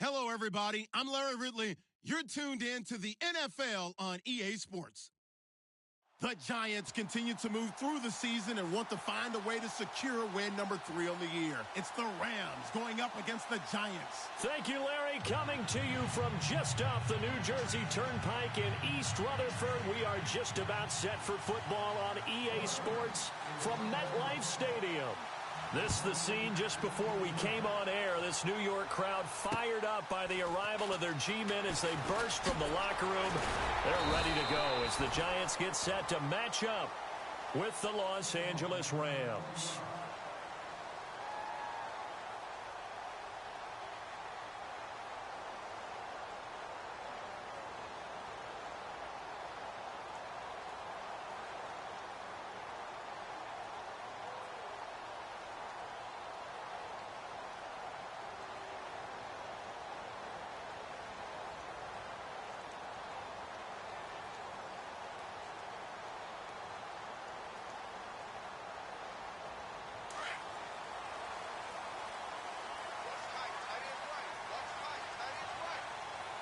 Hello, everybody. I'm Larry Ridley. You're tuned in to the NFL on EA Sports. The Giants continue to move through the season and want to find a way to secure win number 3 on the year. It's the Rams going up against the Giants. Thank you, Larry. Coming to you from just off the New Jersey Turnpike in East Rutherford, we are just about set for football on EA Sports from MetLife Stadium. This is the scene just before we came on air. This New York crowd fired up by the arrival of their G-men as they burst from the locker room. They're ready to go as the Giants get set to match up with the Los Angeles Rams.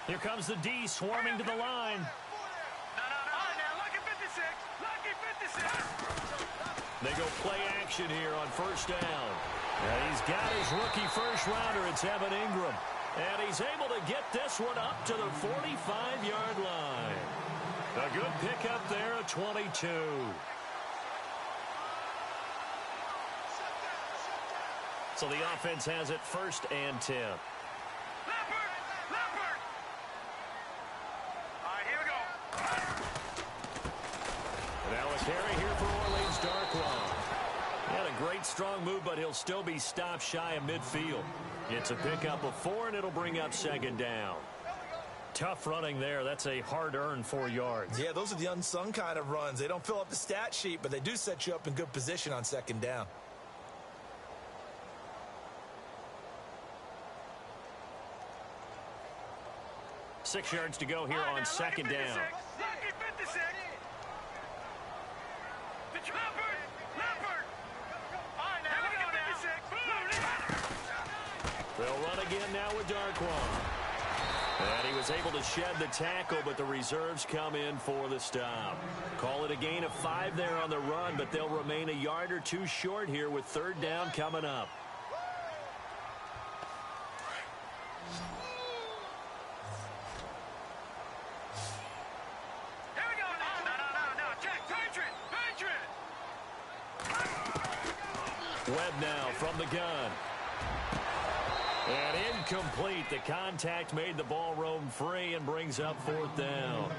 Here comes the D swarming to the line. They go play action here on first down. And he's got his rookie first rounder. It's Evan Ingram. And he's able to get this one up to the 45-yard line. A good pickup there at 22. So the offense has it first and 10. Carry here for Orleans Darkwa. He had a great strong move, but he'll still be stopped shy of midfield. It's a pickup of 4, and it'll bring up second down. Tough running there. That's a hard-earned 4 yards. Yeah, those are the unsung kind of runs. They don't fill up the stat sheet, but they do set you up in good position on second down. Six yards to go here on second down. They'll run again now with Darkwa. And he was able to shed the tackle, but the reserves come in for the stop. Call it a gain of 5 there on the run, but they'll remain a yard or 2 short here with third down coming up. Webb now from the gun. And incomplete. The contact made the ball roam free and brings up fourth down.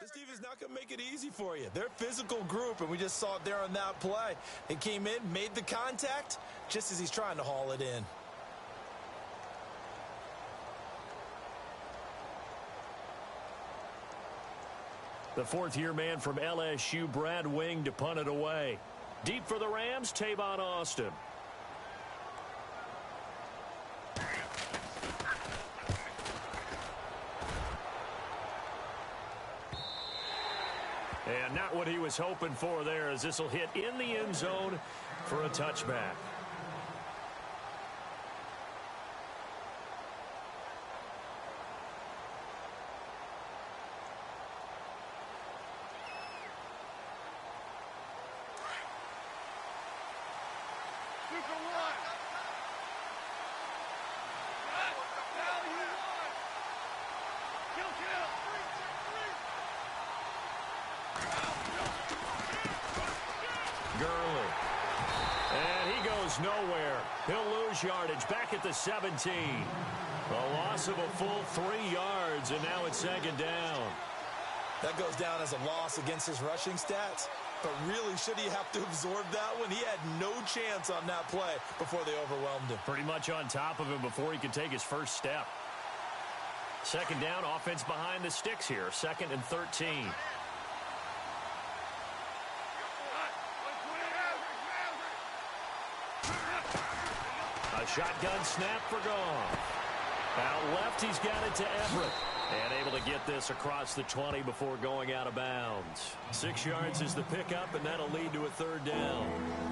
This defense is not going to make it easy for you. They're a physical group, and we just saw it there on that play. They came in, made the contact, just as he's trying to haul it in. The fourth-year man from LSU, Brad Wing, to punt it away. Deep for the Rams, Tavon Austin. And not what he was hoping for there, as this will hit in the end zone for a touchback. Nowhere. He'll lose yardage back at the 17. A loss of a full 3 yards, and now it's second down. That goes down as a loss against his rushing stats. But really, should he have to absorb that one? He had no chance on that play before they overwhelmed him. Pretty much on top of him before he could take his first step. Second down, offense behind the sticks here. 2nd and 13. A shotgun snap for Goff. Out left, he's got it to Everett. And able to get this across the 20 before going out of bounds. 6 yards is the pickup, and that'll lead to a 3rd down.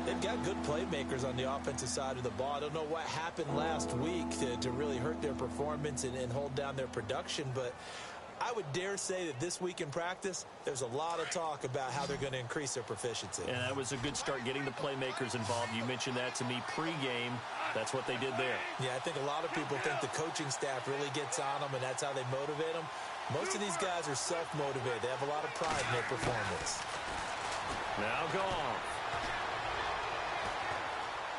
They've got good playmakers on the offensive side of the ball. I don't know what happened last week to really hurt their performance and hold down their production, but I would dare say that this week in practice, there's a lot of talk about how they're going to increase their proficiency. And that was a good start getting the playmakers involved. You mentioned that to me pregame. That's what they did there. Yeah, I think a lot of people think the coaching staff really gets on them, and that's how they motivate them. Most of these guys are self-motivated. They have a lot of pride in their performance. Now Goff.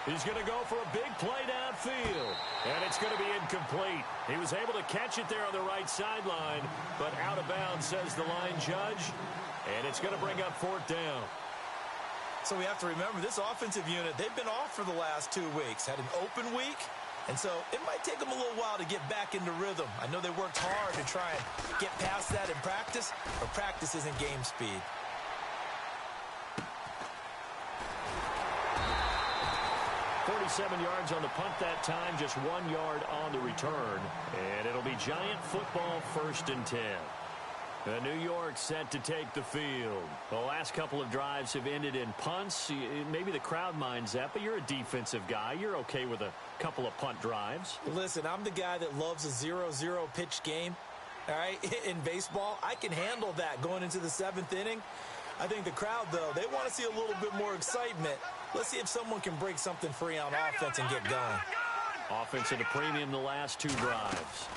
He's going to go for a big play downfield. And it's going to be incomplete. He was able to catch it there on the right sideline, but out of bounds, says the line judge. And it's going to bring up 4th down. So we have to remember, this offensive unit, they've been off for the last 2 weeks. Had an open week, and so it might take them a little while to get back into rhythm. I know they worked hard to try and get past that in practice, but practice isn't game speed. .47 yards on the punt that time, just 1 yard on the return. And it'll be Giant football, 1st and 10. New York set to take the field. The last couple of drives have ended in punts. Maybe the crowd minds that, but you're a defensive guy. You're okay with a couple of punt drives. Listen, I'm the guy that loves a 0-0 pitch game. All right, in baseball, I can handle that going into the 7th inning. I think the crowd, though, they want to see a little bit more excitement. Let's see if someone can break something free on offense and get going. Offense at a premium the last 2 drives.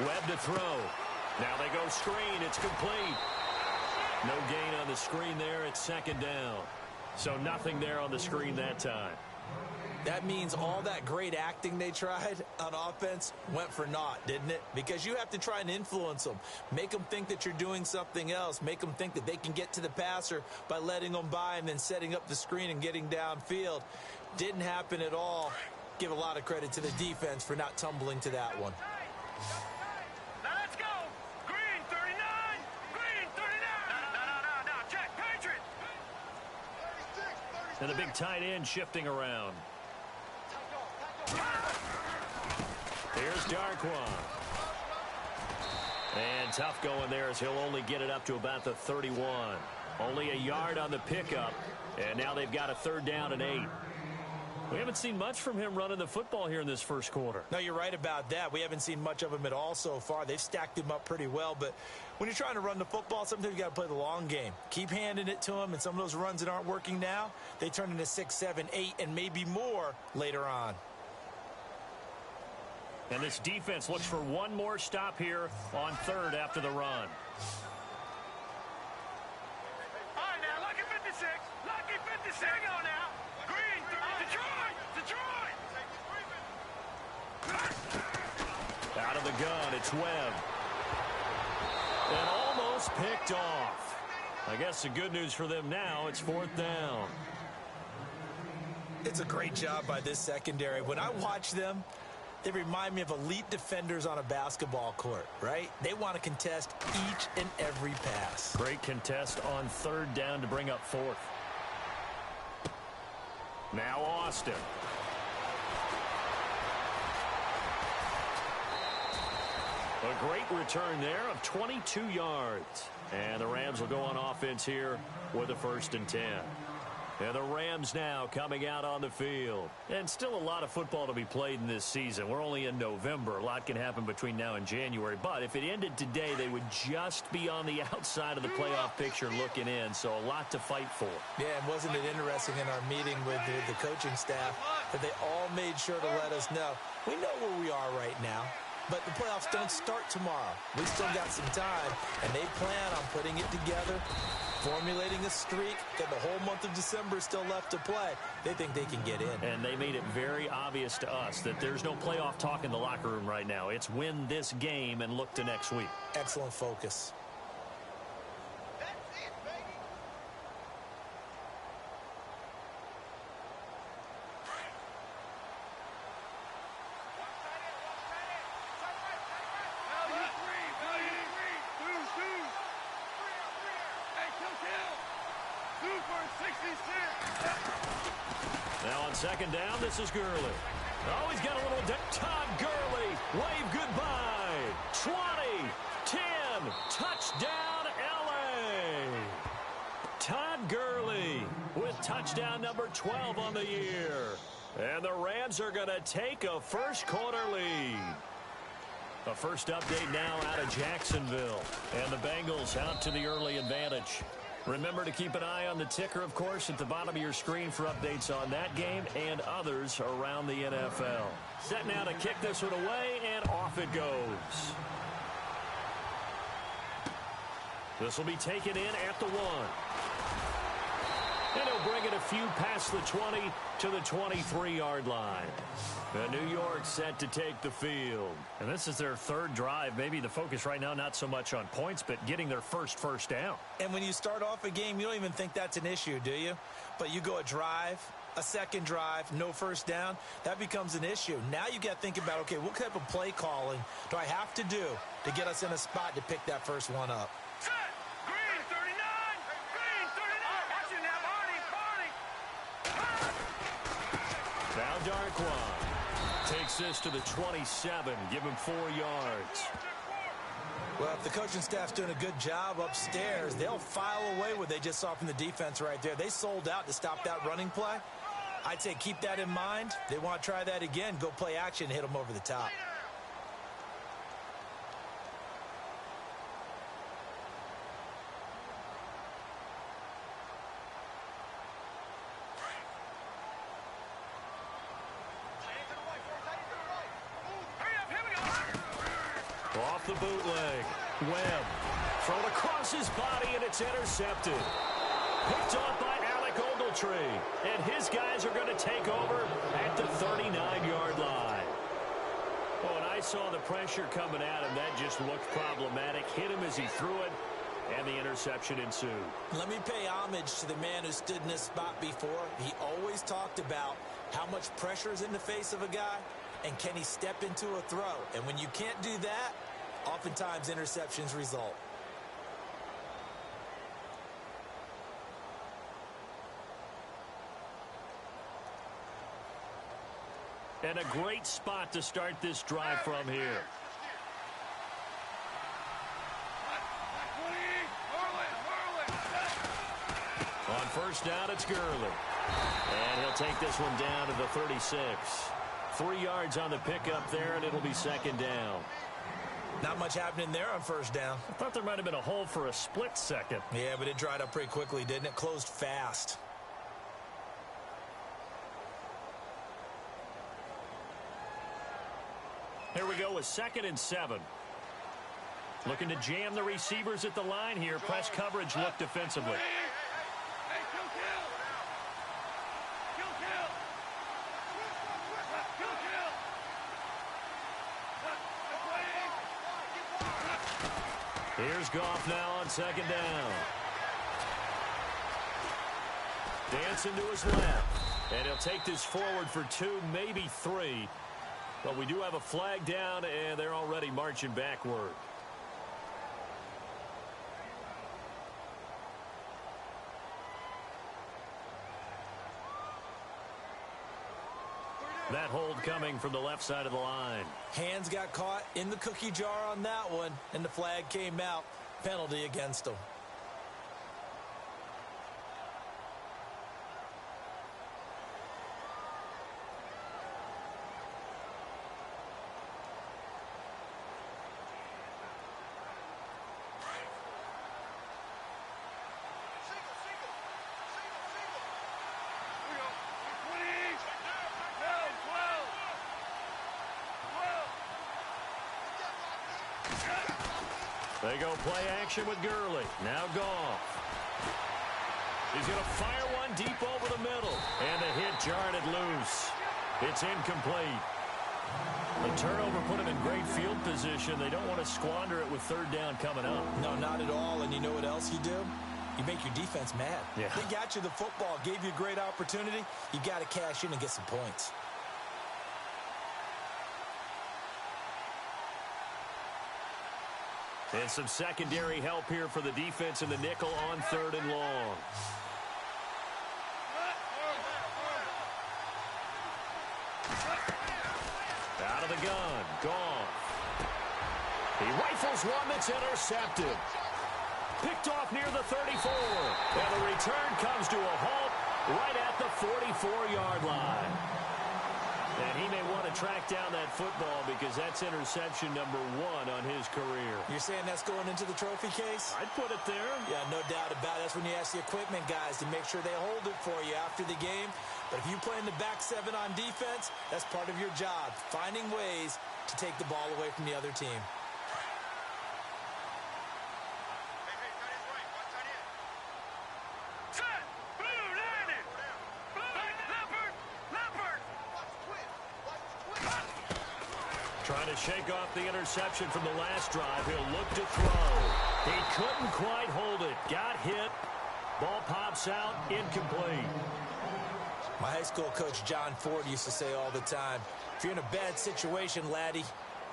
Webb to throw. Now they go screen. It's complete. No gain on the screen there. It's 2nd down. So nothing there on the screen that time. That means all that great acting they tried on offense went for naught, didn't it? Because you have to try and influence them. Make them think that you're doing something else. Make them think that they can get to the passer by letting them by and then setting up the screen and getting downfield. Didn't happen at all. Give a lot of credit to the defense for not tumbling to that one. And the big tight end shifting around. Here's Darquan. And tough going there as he'll only get it up to about the 31. Only a yard on the pickup. And now they've got a 3rd down and 8. We haven't seen much from him running the football here in this first quarter. No, you're right about that. We haven't seen much of him at all so far. They've stacked him up pretty well, but when you're trying to run the football, sometimes you got to play the long game. Keep handing it to him, and some of those runs that aren't working now, they turn into 6, 7, 8, and maybe more later on. And this defense looks for one more stop here on 3rd after the run. All right, now, lucky 56. Lucky 56. Here we go now. Green, Detroit. Out of the gun, it's Webb. And almost picked off. I guess the good news for them now, it's 4th down. It's a great job by this secondary. When I watch them, they remind me of elite defenders on a basketball court, right? They want to contest each and every pass. Great contest on 3rd down to bring up 4th. Now Austin. A great return there of 22 yards. And the Rams will go on offense here with a 1st and 10. And the Rams now coming out on the field. And still a lot of football to be played in this season. We're only in November. A lot can happen between now and January. But if it ended today, they would just be on the outside of the playoff picture looking in. So a lot to fight for. Yeah, and wasn't it interesting in our meeting with the coaching staff that they all made sure to let us know, we know where we are right now. But the playoffs don't start tomorrow. We still got some time, and they plan on putting it together, formulating a streak, that the whole month of December is still left to play. They think they can get in. And they made it very obvious to us that there's no playoff talk in the locker room right now. It's win this game and look to next week. Excellent focus. second down, this is Gurley. Oh, he's got a little... Todd Gurley, wave goodbye. 20, 10, touchdown, L.A. Todd Gurley with touchdown number 12 on the year. And the Rams are going to take a first-quarter lead. A first update now out of Jacksonville. And the Bengals out to the early advantage. Remember to keep an eye on the ticker, of course, at the bottom of your screen for updates on that game and others around the NFL. Set now to kick this one away, and off it goes. This will be taken in at the 1. And he'll bring it a few past the 20 to the 23-yard line. And New York set to take the field. And this is their third drive. Maybe the focus right now not so much on points, but getting their first down. And when you start off a game, you don't even think that's an issue, do you? But you go a drive, a second drive, no first down, that becomes an issue. Now you got to think about, okay, what type of play calling do I have to do to get us in a spot to pick that first one up? Set. Green 39. Green 39. Watch it now, Barney. Now Darkwan takes this to the 27. Give him 4 yards. Well, if the coaching staff's doing a good job upstairs, they'll file away what they just saw from the defense right there. They sold out to stop that running play. I'd say keep that in mind. They want to try that again. Go play action, hit them over the top. Off the bootleg. Webb thrown across his body, and it's intercepted. Picked off by Alec Ogletree. And his guys are going to take over at the 39-yard line. Oh, and I saw the pressure coming at him. That just looked problematic. Hit him as he threw it, and the interception ensued. Let me pay homage to the man who stood in this spot before. He always talked about how much pressure is in the face of a guy, and can he step into a throw? And when you can't do that, oftentimes interceptions result. And a great spot to start this drive from here. On first down, it's Gurley. And he'll take this one down to the 36. 3 yards on the pickup there, and it'll be second down. Not much happening there on first down. I thought there might have been a hole for a split second. Yeah, but it dried up pretty quickly, didn't it? Closed fast. Here we go with 2nd and 7. Looking to jam the receivers at the line here. Press coverage look defensively. Hey, kill. Here's Goff now on second down. Dancing to his left. And he'll take this forward for 2, maybe 3. But we do have a flag down, and they're already marching backward. That hold coming from the left side of the line. Hands got caught in the cookie jar on that one, and the flag came out. Penalty against them. They go play action with Gurley. Now Goff. He's going to fire one deep over the middle. And the hit jarred it loose. It's incomplete. The turnover put him in great field position. They don't want to squander it with third down coming up. No, not at all. And you know what else you do? You make your defense mad. Yeah. They got you the football, gave you a great opportunity. You got to cash in and get some points. And some secondary help here for the defense in the nickel on 3rd and long. Out of the gun. Goff. He rifles one that's intercepted. Picked off near the 34. And the return comes to a halt right at the 44-yard line. And he may want to track down that football because that's interception number 1 on his career. You're saying that's going into the trophy case? I'd put it there. Yeah, no doubt about it. That's when you ask the equipment guys to make sure they hold it for you after the game. But if you play in the back 7 on defense, that's part of your job, finding ways to take the ball away from the other team. Trying to shake off the interception from the last drive. He'll look to throw. He couldn't quite hold it. Got hit. Ball pops out. Incomplete. My high school coach, John Ford, used to say all the time, if you're in a bad situation, laddie,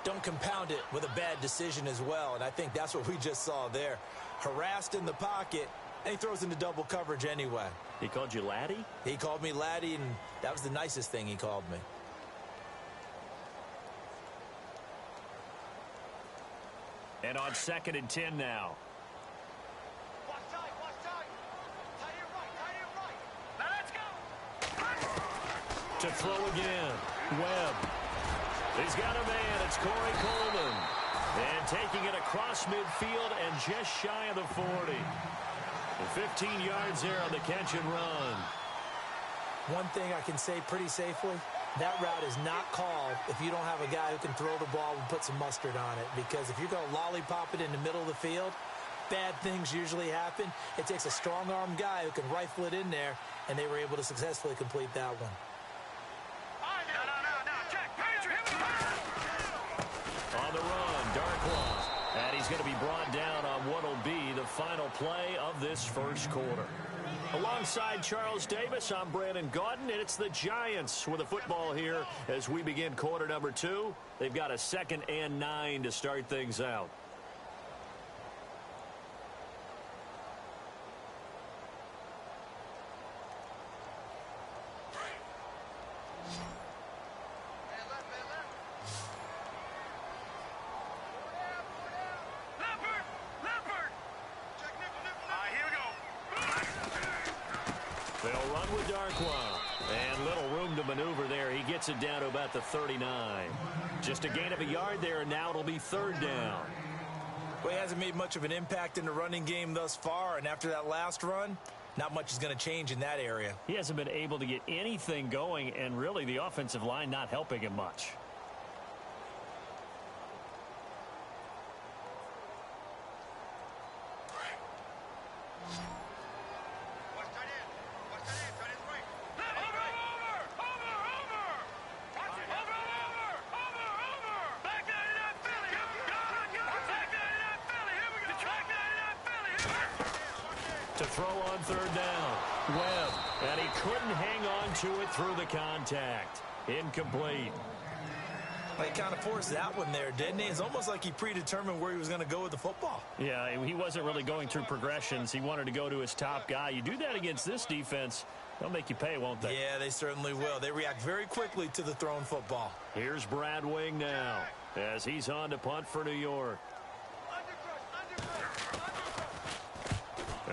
don't compound it with a bad decision as well. And I think that's what we just saw there. Harassed in the pocket, and he throws into double coverage anyway. He called you laddie? He called me laddie, and that was the nicest thing he called me. And on 2nd and 10 now. Watch tight, watch tight. Tie it right. Now let's go. To throw again. Webb. He's got a man. It's Corey Coleman. And taking it across midfield and just shy of the 40. And 15 yards there on the catch and run. One thing I can say pretty safely, that route is not called if you don't have a guy who can throw the ball and put some mustard on it. Because if you're going to lollipop it in the middle of the field, bad things usually happen. It takes a strong-armed guy who can rifle it in there, and they were able to successfully complete that one. On the run, Darkwa. And he's going to be brought down on what will be the final play of this first quarter. Alongside Charles Davis, I'm Brandon Gaudin, and it's the Giants with the football here as we begin quarter number 2. They've got a 2nd and 9 to start things out. They'll run with Darkwa. And little room to maneuver there. He gets it down to about the 39. Just a gain of a yard there, and now it'll be 3rd down. Well, he hasn't made much of an impact in the running game thus far, and after that last run, not much is going to change in that area. He hasn't been able to get anything going, and really the offensive line not helping him much. To throw on 3rd down. Webb. And he couldn't hang on to it through the contact. Incomplete. Well, he kind of forced that one there, didn't he? It's almost like he predetermined where he was going to go with the football. Yeah, he wasn't really going through progressions. He wanted to go to his top guy. You do that against this defense, they'll make you pay, won't they? Yeah, they certainly will. They react very quickly to the thrown football. Here's Brad Wing now as he's on to punt for New York.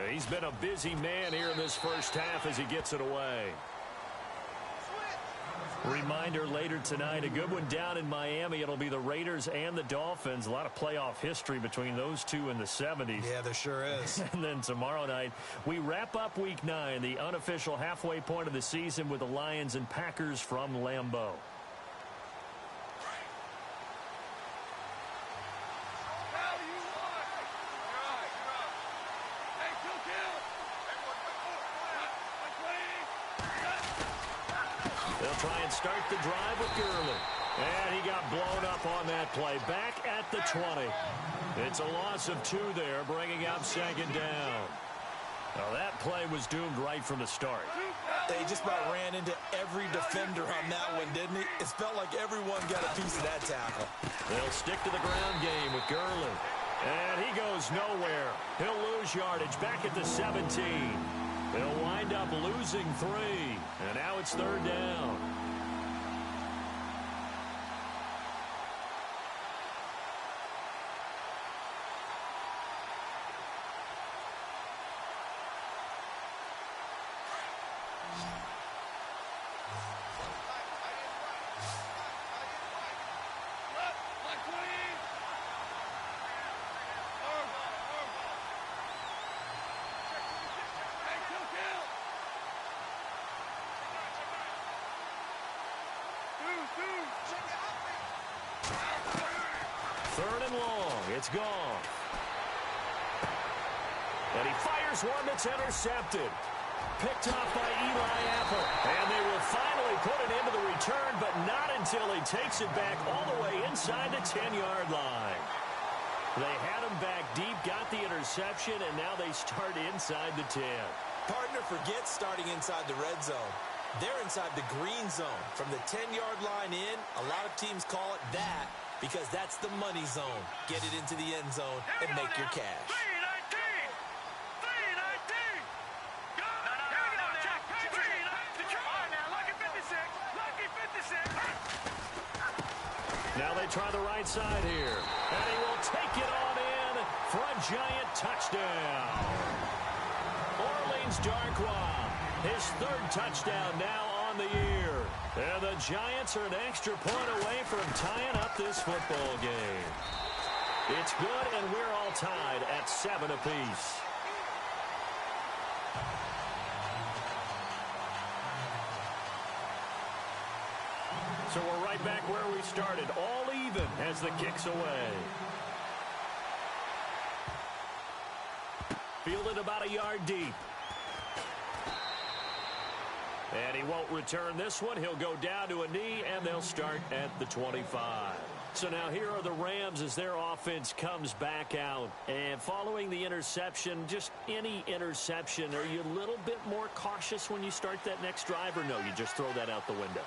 He's been a busy man here in this first half as he gets it away. Reminder later tonight, a good one down in Miami. It'll be the Raiders and the Dolphins. A lot of playoff history between those two in the 70s. Yeah, there sure is. And then tomorrow night, we wrap up Week 9, the unofficial halfway point of the season with the Lions and Packers from Lambeau. They'll try and start the drive with Gurley. And he got blown up on that play. Back at the 20. It's a loss of 2 there, bringing up 2nd down. Now that play was doomed right from the start. They just about ran into every defender on that one, didn't he? It felt like everyone got a piece of that tackle. They'll stick to the ground game with Gurley. And he goes nowhere. He'll lose yardage back at the 17. They'll wind up losing 3. And now it's 3rd down. it's gone. And he fires one that's intercepted. Picked off by Eli Apple. And they will finally put it into the return, but not until he takes it back all the way inside the 10-yard line. They had him back deep, got the interception, and now they start inside the 10. Partner forgets starting inside the red zone. They're inside the green zone. From the 10-yard line in, a lot of teams call it that because that's the money zone. Get it into the end zone and make your cash. 319! Go! Check! 319! All right, now, lucky 56! Lucky 56! Now they try the right side here. And he will take it on in for a giant touchdown. Orleans Darkwa, his third touchdown now on the year. And the Giants are an extra point away from tying up this football game. It's good, and we're all tied at 7 apiece. So we're right back where we started, all even as the kick's away. Fielded about a yard deep. And he won't return this one. He'll go down to a knee, and they'll start at the 25. So now here are the Rams as their offense comes back out. And following the interception, just any interception, are you a little bit more cautious when you start that next drive, or no, you just throw that out the window?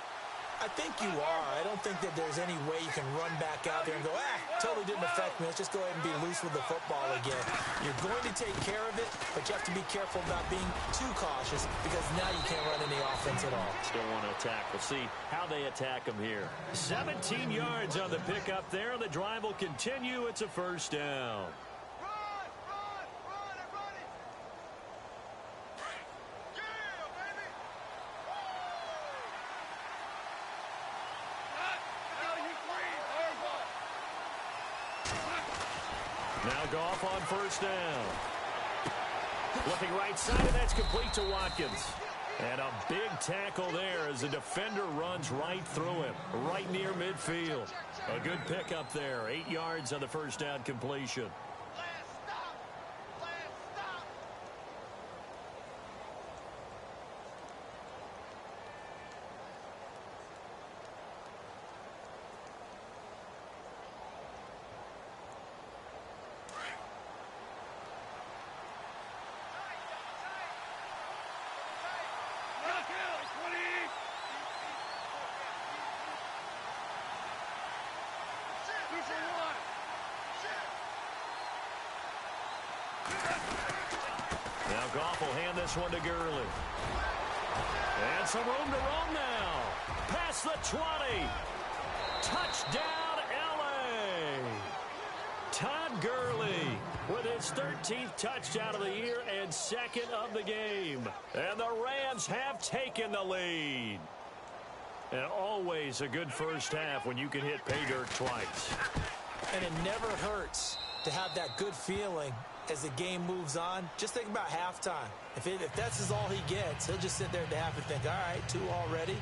I think you are. I don't think that there's any way you can run back out there and go, totally didn't affect me. Let's just go ahead and be loose with the football again. You're going to take care of it, but you have to be careful about being too cautious because now you can't run any offense at all. Still want to attack. We'll see how they attack them here. 17 yards on the pickup there. The drive will continue. It's a first down. Now Goff on first down. Looking right side, and that's complete to Watkins. And a big tackle there as the defender runs right through him, right near midfield. A good pickup there, 8 yards on the first down completion. Now Goff will hand this one to Gurley. And some room to roam now. Past the 20. Touchdown, L.A. Todd Gurley with his 13th touchdown of the year and second of the game. And the Rams have taken the lead. And always a good first half when you can hit pay dirt twice. And it never hurts to have that good feeling as the game moves on. Just think about halftime. If that's all he gets, he'll just sit there at the half and think, all right, 2 already.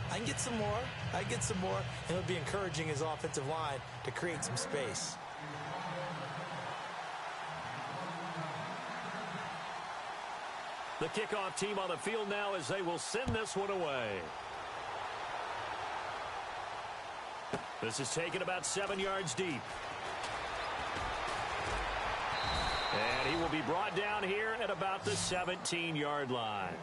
I can get some more. I get some more. And he'll be encouraging his offensive line to create some space. The kickoff team on the field now as they will send this one away. This is taken about 7 yards deep. And he will be brought down here at about the 17-yard line.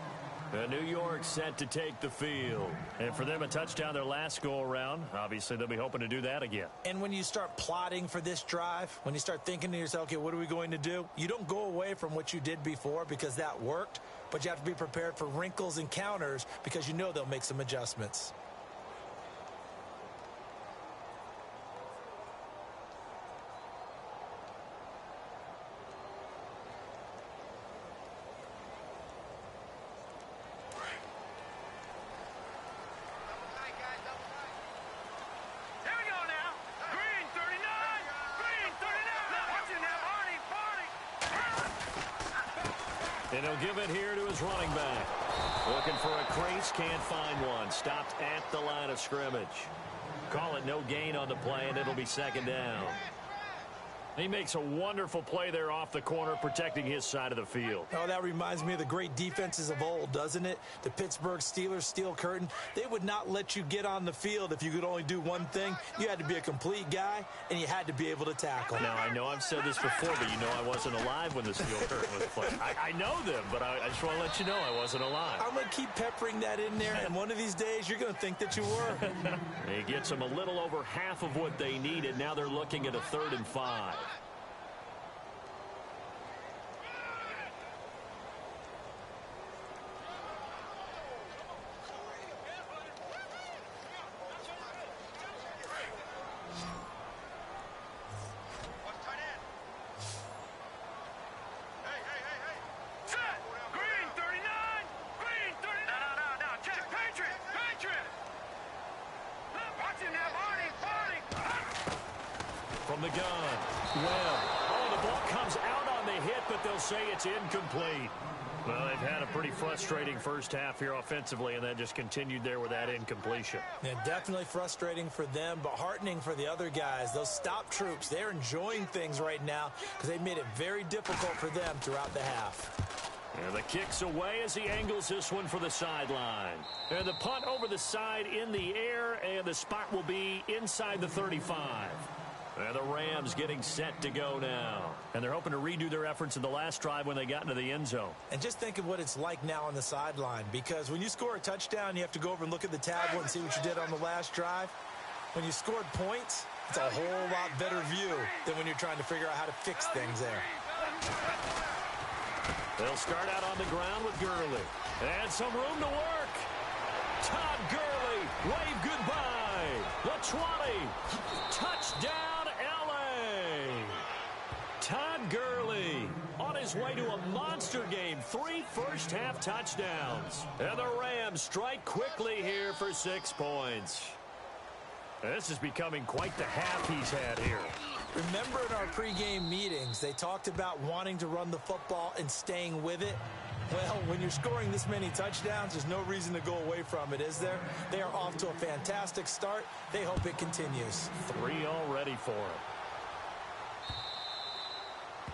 New York set to take the field. And for them, a touchdown their last go-around. Obviously, they'll be hoping to do that again. And when you start plotting for this drive, when you start thinking to yourself, okay, what are we going to do? You don't go away from what you did before because that worked, but you have to be prepared for wrinkles and counters because you know they'll make some adjustments. And he'll give it here to his running back. Looking for a crease, can't find one. Stopped at the line of scrimmage. Call it no gain on the play, and it'll be second down. He makes a wonderful play there off the corner, protecting his side of the field. Oh, that reminds me of the great defenses of old, doesn't it? The Pittsburgh Steelers, Steel Curtain, they would not let you get on the field if you could only do one thing. You had to be a complete guy, and you had to be able to tackle. Now, I know I've said this before, but you know I wasn't alive when the Steel Curtain was played. I know them, but I just want to let you know I wasn't alive. I'm going to keep peppering that in there, and one of these days you're going to think that you were. He gets them a little over half of what they needed. Now they're looking at a 3rd and 5. From the gun, Webb. Oh, the ball comes out on the hit, but they'll say it's incomplete. Well, they've had a pretty frustrating first half here offensively, and then just continued there with that incompletion. Yeah, definitely frustrating for them, but heartening for the other guys. Those stop troops, they're enjoying things right now because they made it very difficult for them throughout the half. And the kick's away as he angles this one for the sideline. And the punt over the side in the air, and the spot will be inside the 35. And the Rams getting set to go now. And they're hoping to redo their efforts in the last drive when they got into the end zone. And just think of what it's like now on the sideline, because when you score a touchdown, you have to go over and look at the tablet and see what you did on the last drive. When you scored points, it's a whole lot better view than when you're trying to figure out how to fix things there. They'll start out on the ground with Gurley. And some room to work. Todd Gurley, wave goodbye. The 20. Touchdown, L.A. Todd Gurley on his way to a monster game. 3 first-half touchdowns. And the Rams strike quickly here for 6 points. This is becoming quite the half he's had here. Remember in our pregame meetings, they talked about wanting to run the football and staying with it? Well, when you're scoring this many touchdowns, there's no reason to go away from it, is there? They are off to a fantastic start. They hope it continues. 3 already for him.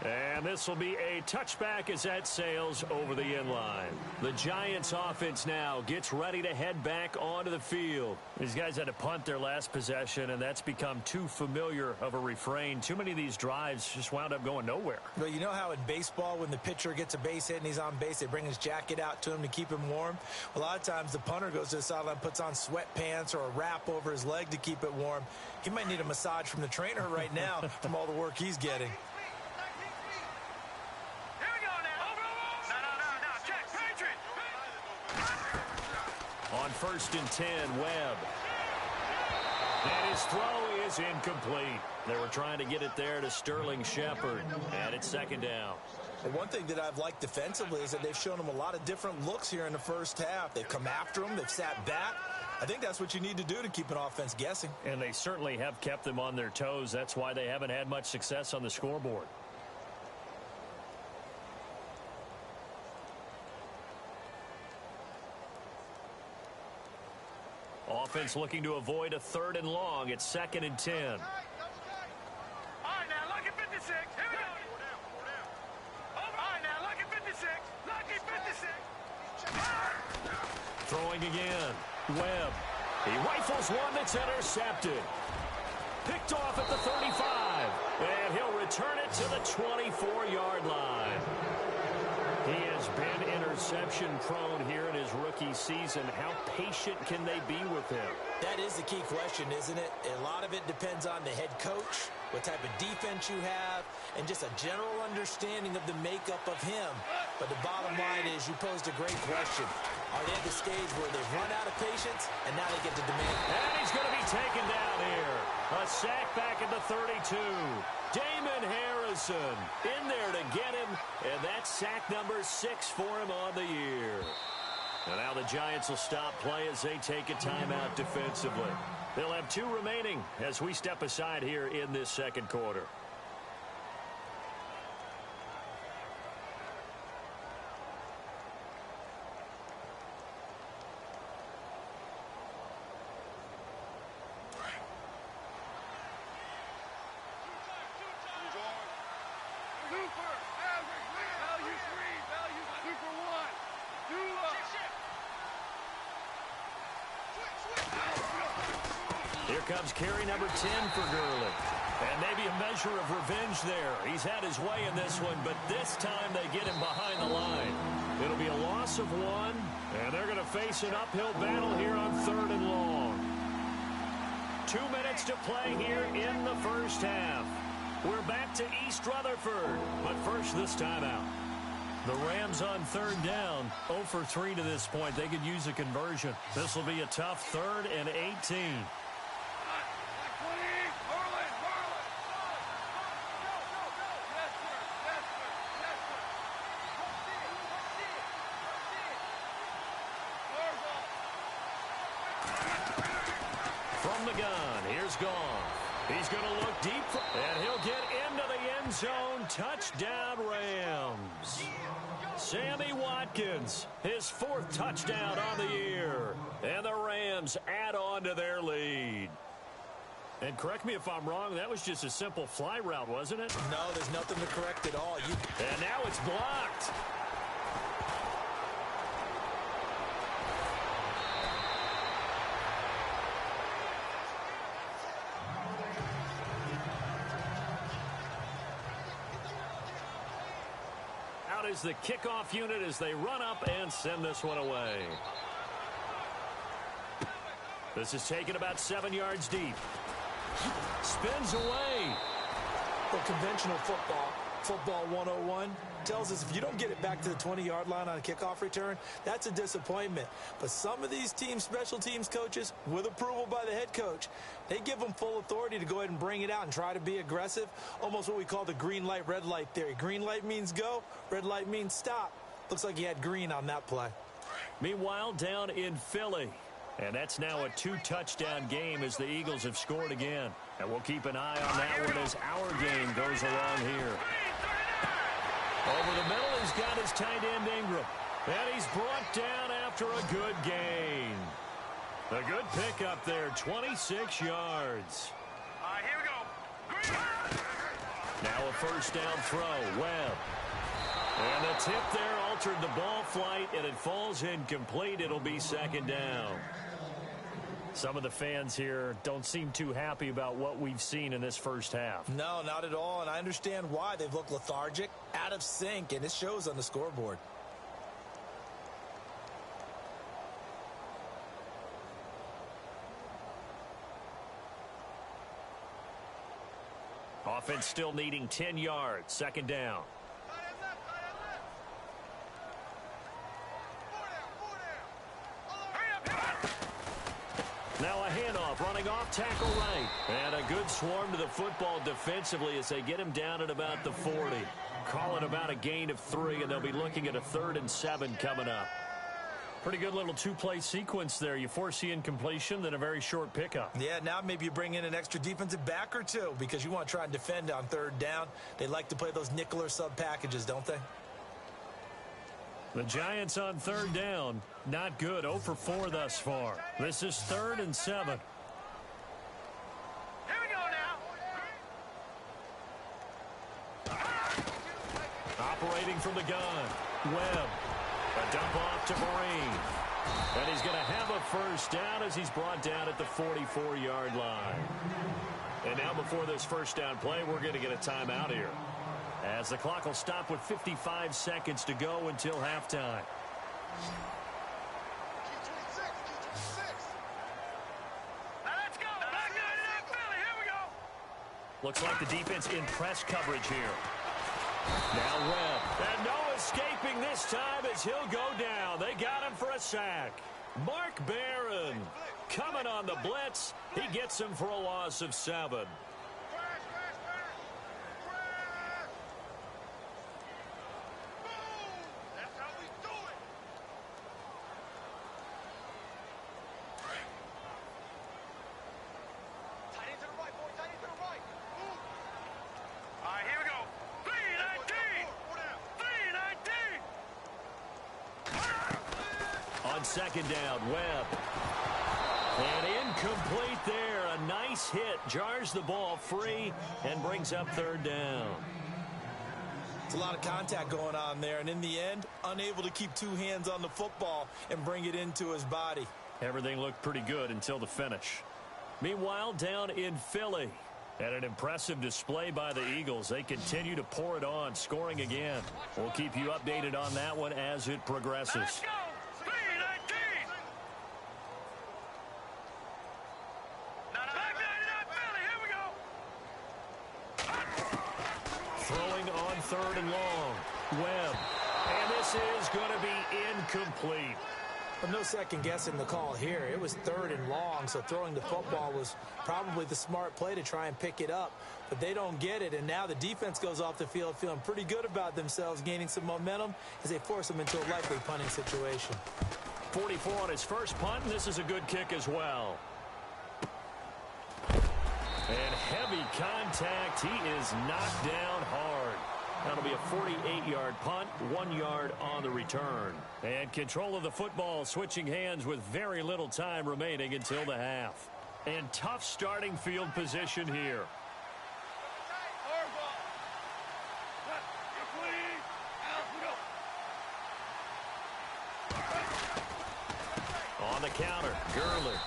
And this will be a touchback as that sails over the end line. The Giants offense now gets ready to head back onto the field. These guys had to punt their last possession, and that's become too familiar of a refrain. Too many of these drives just wound up going nowhere. Well, you know how in baseball, when the pitcher gets a base hit and he's on base, they bring his jacket out to him to keep him warm? A lot of times the punter goes to the sideline, puts on sweatpants or a wrap over his leg to keep it warm. He might need a massage from the trainer right now from all the work he's getting. On 1st and 10, Webb. And his throw is incomplete. They were trying to get it there to Sterling Shepard. And it's 2nd down. Well, one thing that I've liked defensively is that they've shown him a lot of different looks here in the first half. They've come after him. They've sat back. I think that's what you need to do to keep an offense guessing. And they certainly have kept them on their toes. That's why they haven't had much success on the scoreboard. Offense looking to avoid a 3rd and long. It's 2nd and 10. All right, now, lucky 56. Here we go. All right, now, lucky 56. Lucky 56. Throwing again. Webb. He rifles one that's intercepted. Picked off at the 35. And he'll return it to the 24-yard line. He has been interception-prone here in his rookie season. How patient can they be with him? That is the key question, isn't it? A lot of it depends on the head coach, what type of defense you have, and just a general understanding of the makeup of him. But the bottom line is you posed a great question. Are they at the stage where they've run out of patience, and now they get to demand? And he's going to be taken down here. A sack back at the 32. Damon Harrison in there to get him, and that's sack number 6 for him on the year. And now the Giants will stop play as they take a timeout defensively. They'll have 2 remaining as we step aside here in this 2nd quarter. comes carry number 10 for Gurley. And maybe a measure of revenge there. He's had his way in this one, but this time they get him behind the line. It'll be a loss of 1, and they're going to face an uphill battle here on 3rd and long. 2 minutes to play here in the first half. We're back to East Rutherford, but first this timeout. The Rams on 3rd down, 0 for 3 to this point. They could use a conversion. This will be a tough 3rd and 18. From the gun, here's Goff. He's going to look deep, and he'll get into the end zone. Touchdown, Rams. Sammy Watkins, his 4th touchdown on the year. And the Rams add on to their lead. And correct me if I'm wrong, that was just a simple fly route, wasn't it? No, there's nothing to correct at all. And now it's blocked. Out is the kickoff unit as they run up and send this one away. This is taken about 7 yards deep. Spins away. Well, conventional football 101, tells us if you don't get it back to the 20-yard line on a kickoff return, that's a disappointment. But some of these special teams coaches, with approval by the head coach, they give them full authority to go ahead and bring it out and try to be aggressive, almost what we call the green light, red light theory. Green light means go, red light means stop. Looks like he had green on that play. Meanwhile, down in Philly. And that's now a 2-touchdown game as the Eagles have scored again. And we'll keep an eye on that one as our game goes along here. Over the middle, he's got his tight end Ingram. And he's brought down after a good gain. A good pickup there, 26 yards. Here we go. Now a first down throw, Webb. And the tip there altered the ball flight, and it falls incomplete. It'll be 2nd down. Some of the fans here don't seem too happy about what we've seen in this first half. No, not at all, and I understand why. They've looked lethargic, out of sync, and it shows on the scoreboard. Offense still needing 10 yards, 2nd down. Now a handoff, running off tackle right. And a good swarm to the football defensively as they get him down at about the 40. Call it about a gain of 3, and they'll be looking at a 3rd and 7 coming up. Pretty good little 2-play sequence there. You force the incompletion, then a very short pickup. Yeah, now maybe you bring in an extra defensive back or 2 because you want to try and defend on 3rd down. They like to play those nickel or sub packages, don't they? The Giants on 3rd down. Not good. 0 for 4 thus far. This is 3rd and 7. Here we go now. Operating from the gun. Webb. A dump off to Marine. And he's going to have a first down as he's brought down at the 44-yard line. And now before this first down play, we're going to get a timeout here, as the clock will stop with 55 seconds to go until halftime. Now let's go. Back in Philly. Here we go. Looks like the defense in press coverage here. Now Webb. And no escaping this time as he'll go down. They got him for a sack. Mark Barron coming on the blitz. He gets him for a loss of 7. On 2nd down, Webb. And incomplete there. A nice hit. Jars the ball free and brings up 3rd down. It's a lot of contact going on there, and in the end, unable to keep 2 hands on the football and bring it into his body. Everything looked pretty good until the finish. Meanwhile, down in Philly. And an impressive display by the Eagles. They continue to pour it on, scoring again. We'll keep you updated on that one as it progresses. Let's go! 319! Back 99 Philly, here we go! Throwing on third and long. Webb. And this is going to be incomplete. Well, no second guessing the call here. It was third and long, so throwing the football was probably the smart play to try and pick it up. But they don't get it, and now the defense goes off the field feeling pretty good about themselves, gaining some momentum as they force them into a likely punting situation. 44 on his first punt, and this is a good kick as well. And heavy contact. He is knocked down hard. That'll be a 48-yard punt, 1 yard on the return. And control of the football switching hands with very little time remaining until the half. And tough starting field position here. On the counter, Gurley.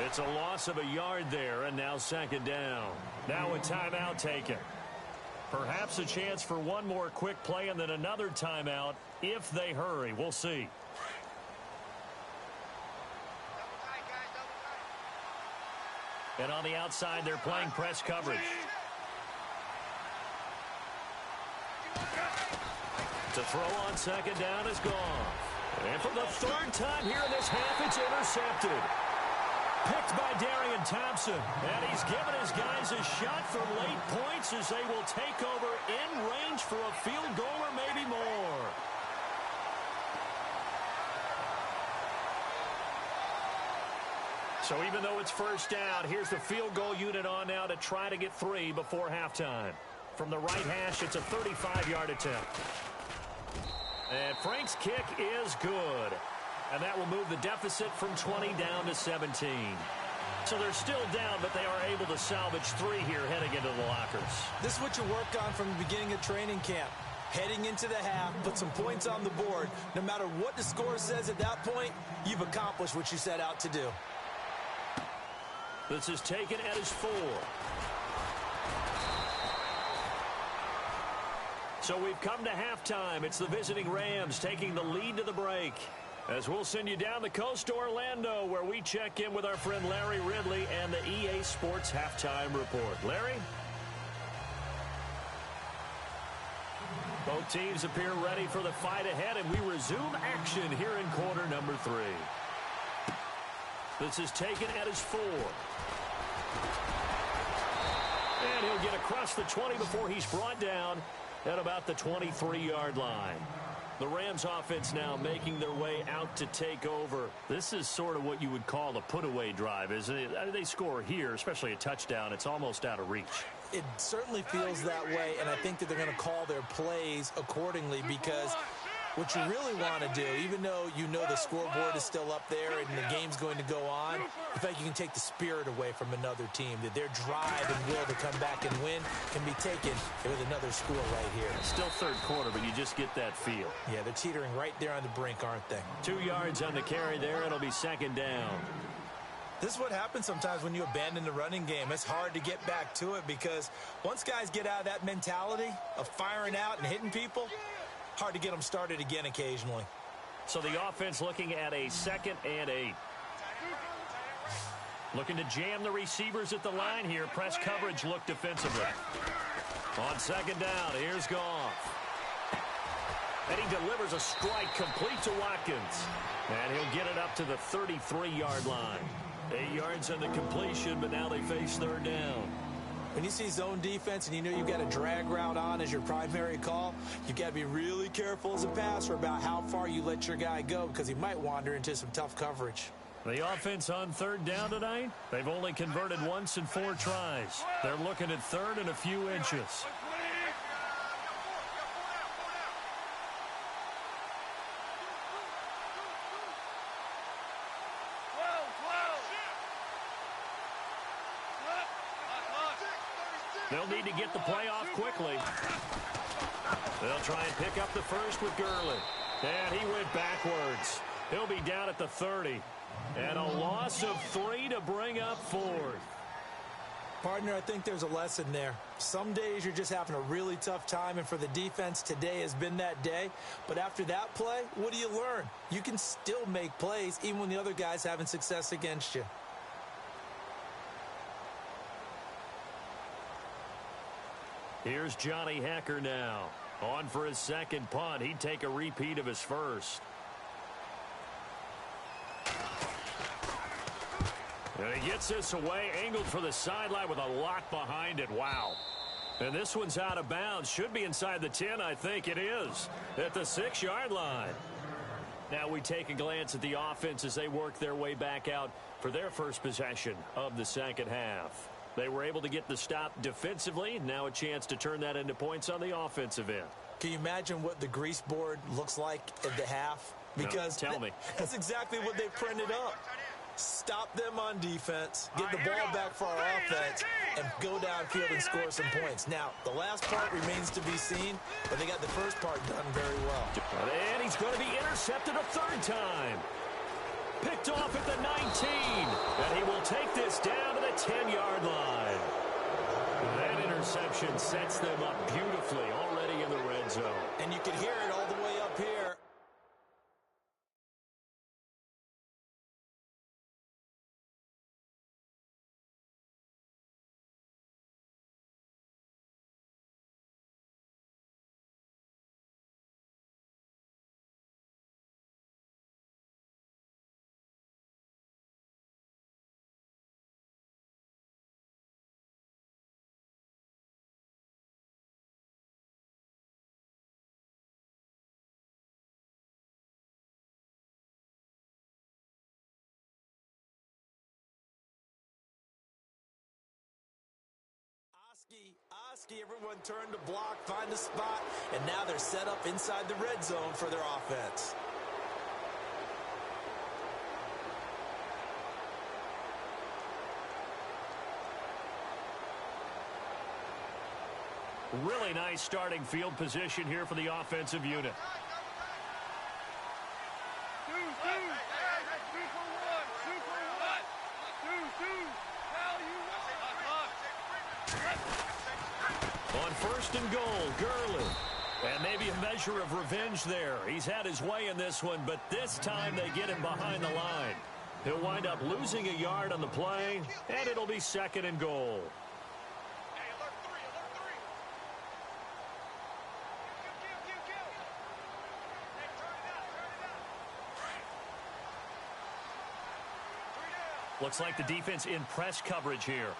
It's a loss of a yard there, and now second down. Now a timeout taken. Perhaps a chance for one more quick play and then another timeout if they hurry. We'll see. And on the outside, they're playing press coverage. To throw on second down is gone. And for the third time here in this half, it's intercepted. Picked by Darian Thompson. And he's given his guys a shot for late points as they will take over in range for a field goal or maybe more. So even though it's first down, here's the field goal unit on now to try to get 3 before halftime. From the right hash, it's a 35-yard attempt. And Frank's kick is good. And that will move the deficit from 20 down to 17. So they're still down, but they are able to salvage 3 here heading into the lockers. This is what you work on from the beginning of training camp. Heading into the half, put some points on the board. No matter what the score says at that point, you've accomplished what you set out to do. This is taken at his 4. So we've come to halftime. It's the visiting Rams taking the lead to the break. As we'll send you down the coast to Orlando, where we check in with our friend Larry Ridley and the EA Sports Halftime Report. Larry? Both teams appear ready for the fight ahead, and we resume action here in quarter number 3. This is taken at his 4. And he'll get across the 20 before he's brought down at about the 23-yard line. The Rams offense now making their way out to take over. This is sort of what you would call a put-away drive, isn't it? They score here, especially a touchdown. It's almost out of reach. It certainly feels that way, and I think that they're going to call their plays accordingly because what you really want to do, even though you know the scoreboard is still up there and the game's going to go on, I think you can take the spirit away from another team, that their drive and will to come back and win can be taken with another score right here. Still third quarter, but you just get that feel. Yeah, they're teetering right there on the brink, aren't they? 2 yards on the carry there. It'll be second down. This is what happens sometimes when you abandon the running game. It's hard to get back to it because once guys get out of that mentality of firing out and hitting people, hard to get them started again occasionally. So the offense looking at a 2nd and 8. Looking to jam the receivers at the line here. Press coverage look defensively. On second down, here's Goff. And he delivers a strike complete to Watkins. And he'll get it up to the 33-yard line. 8 yards on the completion, but now they face third down. When you see zone defense and you know you've got a drag route on as your primary call, you've got to be really careful as a passer about how far you let your guy go because he might wander into some tough coverage. The offense on third down tonight, they've only converted once in 4 tries. They're looking at third and a few inches. They'll need to get the play off quickly. They'll try and pick up the first with Gurley. And he went backwards. He'll be down at the 30. And a loss loss of 3 to bring up 4th. Partner, I think there's a lesson there. Some days you're just having a really tough time, and for the defense, today has been that day. But after that play, what do you learn? You can still make plays even when the other guy's having success against you. Here's Johnny Hecker now. On for his second punt. He'd take a repeat of his first. And he gets this away, angled for the sideline with a lock behind it. Wow. And this one's out of bounds. Should be inside the 10, I think it is, at the 6-yard line. Now we take a glance at the offense as they work their way back out for their first possession of the second half. They were able to get the stop defensively. Now a chance to turn that into points on the offensive end. Can you imagine what the grease board looks like at the half? Because no, tell me. That's exactly what they printed up. Stop them on defense, get the ball back for our offense, and go downfield and score some points. Now, the last part remains to be seen, but they got the first part done very well. And he's going to be intercepted a third time. Picked off at the 19, and he will take this down to the 10-yard line. That interception sets them up beautifully already in the red zone. And you can hear it all the way up here. Oski, everyone turned to block, find a spot, and now they're set up inside the red zone for their offense. Really nice starting field position here for the offensive unit. On first and goal, Gurley. And maybe a measure of revenge there. He's had his way in this one, but this time they get him behind the line. He'll wind up losing a yard on the play, and it'll be second and goal. Looks like the defense in press coverage here.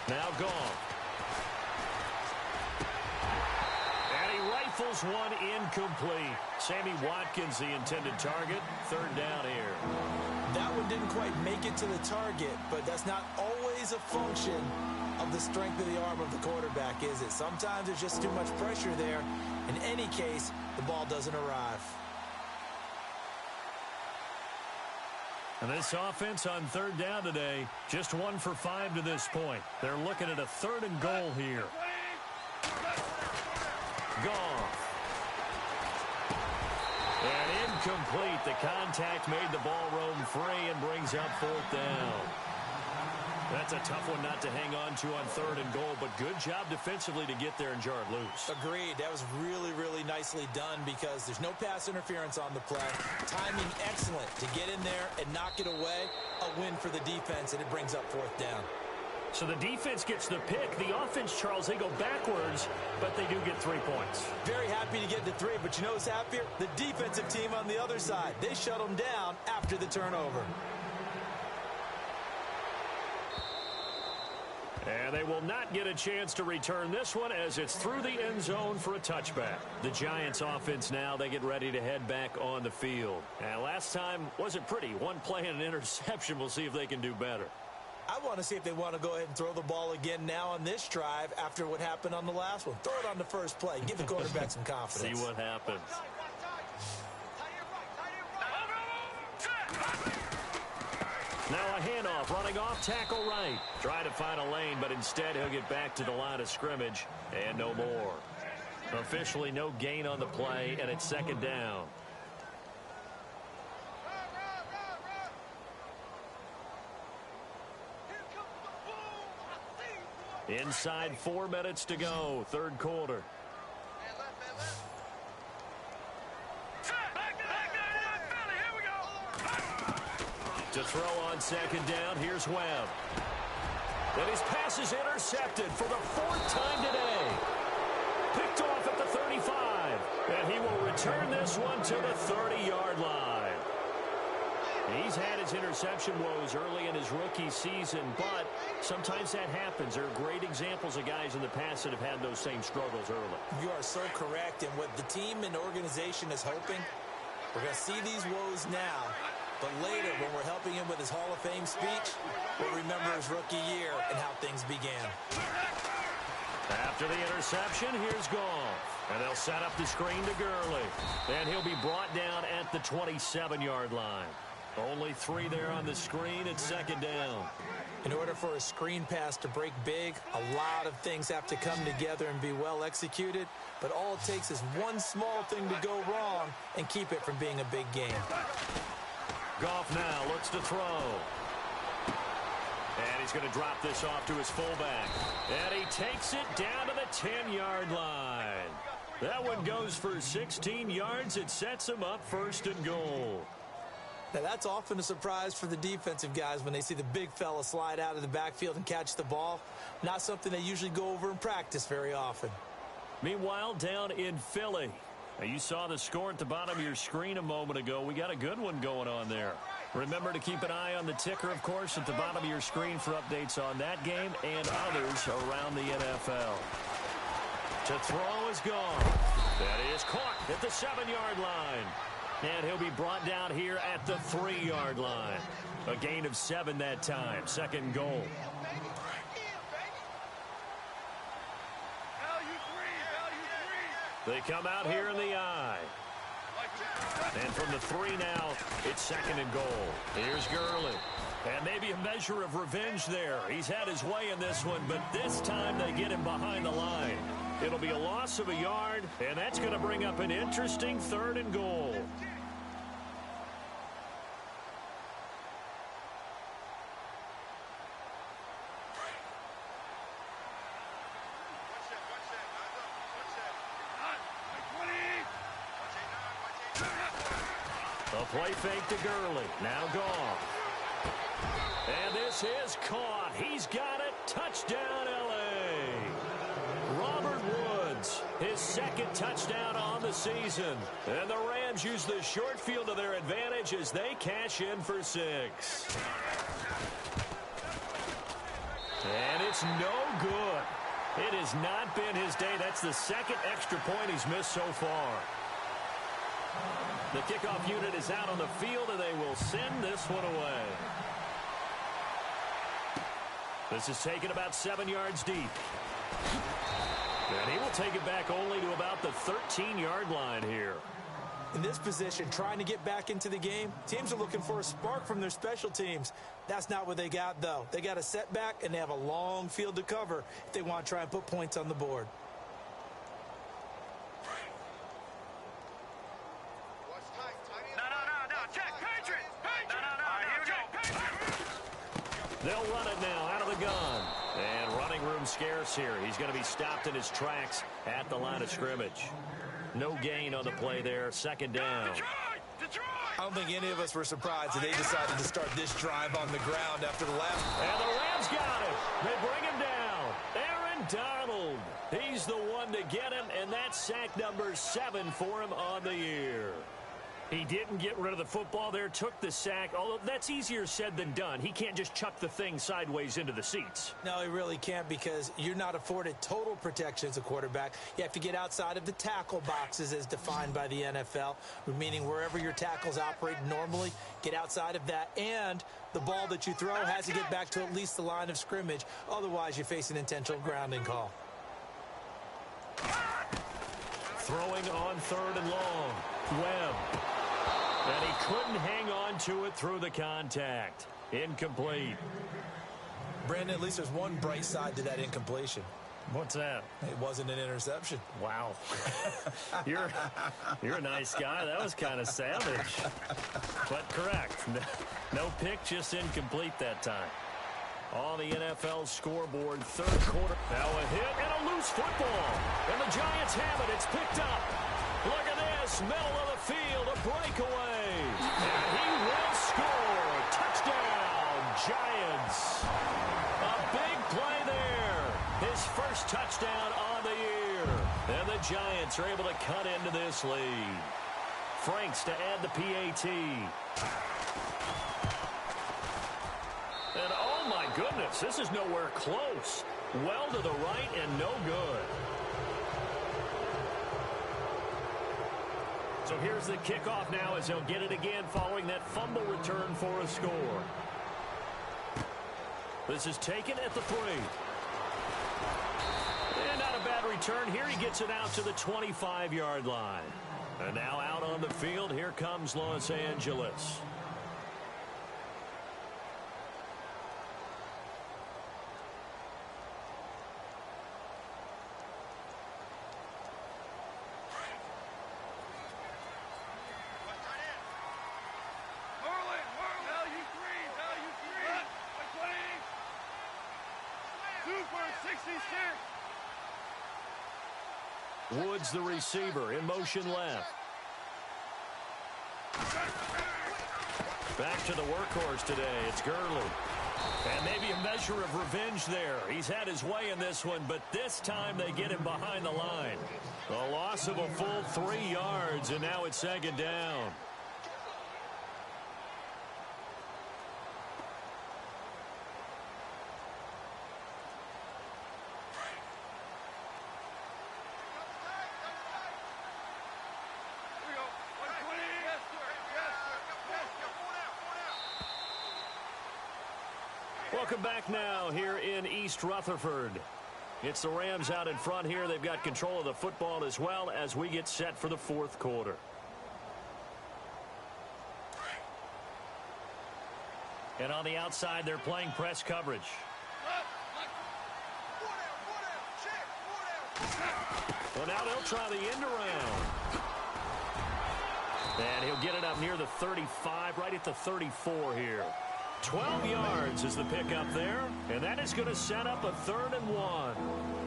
Now gone. And he rifles one incomplete. Sammy Watkins, the intended target. Third down here. That one didn't quite make it to the target, but that's not always a function of the strength of the arm of the quarterback, is it? Sometimes there's just too much pressure there. In any case, the ball doesn't arrive. And this offense on third down today, just 1 for 5 to this point. They're looking at a third and goal here. Gone. And incomplete. The contact made the ball roam free and brings up fourth down. That's a tough one not to hang on to on third and goal, but good job defensively to get there and jar it loose. Agreed. That was really, really nicely done because there's no pass interference on the play. Timing excellent to get in there and knock it away. A win for the defense, and it brings up fourth down. So the defense gets the pick. The offense, Charles, they go backwards, but they do get 3 points. Very happy to get to 3, but you know what's happier? The defensive team on the other side. They shut them down after the turnover. And they will not get a chance to return this one as it's through the end zone for a touchback. The Giants offense now, they get ready to head back on the field. And last time wasn't pretty. One play and an interception. We'll see if they can do better. I want to see if they want to go ahead and throw the ball again now on this drive after what happened on the last one. Throw it on the first play. Give the quarterback some confidence. See what happens. Now a handoff, running off tackle right. Trying to find a lane, but instead he'll get back to the line of scrimmage and no more. Officially no gain on the play, and it's second down. Inside 4 minutes to go, third quarter. To throw on second down, here's Webb. And his pass is intercepted for the 4th time today. Picked off at the 35. And he will return this one to the 30-yard line. He's had his interception woes early in his rookie season, but sometimes that happens. There are great examples of guys in the past that have had those same struggles early. You are so correct. And what the team and organization is hoping, we're going to see these woes now. But later, when we're helping him with his Hall of Fame speech, we'll remember his rookie year and how things began. After the interception, here's Goff. And they'll set up the screen to Gurley. And he'll be brought down at the 27-yard line. Only 3 there on the screen at second down. In order for a screen pass to break big, a lot of things have to come together and be well executed. But all it takes is one small thing to go wrong and keep it from being a big game. Goff now looks to throw. And he's going to drop this off to his fullback. And he takes it down to the 10-yard line. That one goes for 16 yards. It sets him up 1st and goal. Now, that's often a surprise for the defensive guys when they see the big fella slide out of the backfield and catch the ball. Not something they usually go over in practice very often. Meanwhile, down in Philly. Now, you saw the score at the bottom of your screen a moment ago. We got a good one going on there. Remember to keep an eye on the ticker, of course, at the bottom of your screen for updates on that game and others around the NFL. To throw is gone. That is caught at the 7-yard line. And he'll be brought down here at the 3-yard line. A gain of 7 that time. 2nd goal. They come out here in the I. And from the 3 now, it's 2nd and goal. Here's Gurley. And maybe a measure of revenge there. He's had his way in this one, but this time they get him behind the line. It'll be a loss of a yard, and that's going to bring up an interesting 3rd and goal. A play fake to Gurley. Now Goff. And this is caught. He's got it. Touchdown, L.A. Robert Woods, his 2nd touchdown on the season. And the Rams use the short field to their advantage as they cash in for 6. And it's no good. It has not been his day. That's the 2nd extra point he's missed so far. The kickoff unit is out on the field, and they will send this one away. This is taken about 7 yards deep. And he will take it back only to about the 13-yard line here. In this position, trying to get back into the game, teams are looking for a spark from their special teams. That's not what they got, though. They got a setback, and they have a long field to cover if they want to try and put points on the board. They'll run it now out of the gun. And running room scarce here. He's going to be stopped in his tracks at the line of scrimmage. No gain on the play there. 2nd down. I don't think any of us were surprised that they decided to start this drive on the ground after the last. And the Rams got it. They bring him down. Aaron Donald. He's the one to get him, and that's sack number 7 for him on the year. He didn't get rid of the football there, took the sack, although that's easier said than done. He can't just chuck the thing sideways into the seats. No, he really can't, because you're not afforded total protection as a quarterback. You have to get outside of the tackle boxes as defined by the NFL, meaning wherever your tackles operate normally, get outside of that, and the ball that you throw has to get back to at least the line of scrimmage. Otherwise, you face an intentional grounding call. Throwing on 3rd and long. Webb. And he couldn't hang on to it through the contact. Incomplete. Brandon, at least there's one bright side to that incompletion. What's that? It wasn't an interception. Wow. You're a nice guy. That was kind of savage. But correct. No pick, just incomplete that time. On the NFL scoreboard, third quarter. Now a hit and a loose football. And the Giants have it. It's picked up. Look at this. Middle of the field, a breakaway. And he will score. Touchdown, Giants. A big play there. His first touchdown on the year. And the Giants are able to cut into this lead. Franks to add the PAT. And oh my goodness, this is nowhere close. Well to the right and no good. So here's the kickoff now as they'll get it again following that fumble return for a score. This is taken at the 3. And not a bad return here. He gets it out to the 25-yard line. And now out on the field, here comes Los Angeles. Woods, the receiver, in motion left. Back to the workhorse today. It's Gurley. And maybe a measure of revenge there. He's had his way in this one, but this time they get him behind the line. A loss of a full 3 yards, and now it's second down. Welcome back now here in East Rutherford. It's the Rams out in front here. They've got control of the football as well as we get set for the fourth quarter. And on the outside, they're playing press coverage. Well, now they'll try the end around. And he'll get it up near the 35, right at the 34 here. 12 yards is the pickup there, and that is going to set up a 3rd and 1.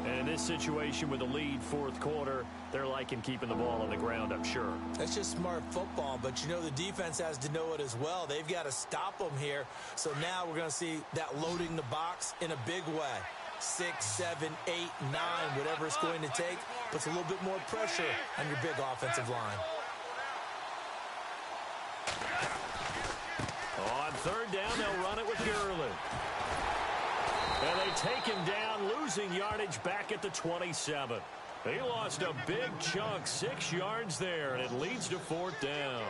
And in this situation with the lead fourth quarter, they're liking keeping the ball on the ground, I'm sure. That's just smart football, but you know the defense has to know it as well. They've got to stop them here. So now we're going to see that loading the box in a big way. 6, 7, 8, 9, whatever it's going to take, puts a little bit more pressure on your big offensive line. On 3rd down, they'll run it with Gurley. And they take him down, losing yardage back at the 27. He lost a big chunk, 6 yards there, and it leads to 4th down.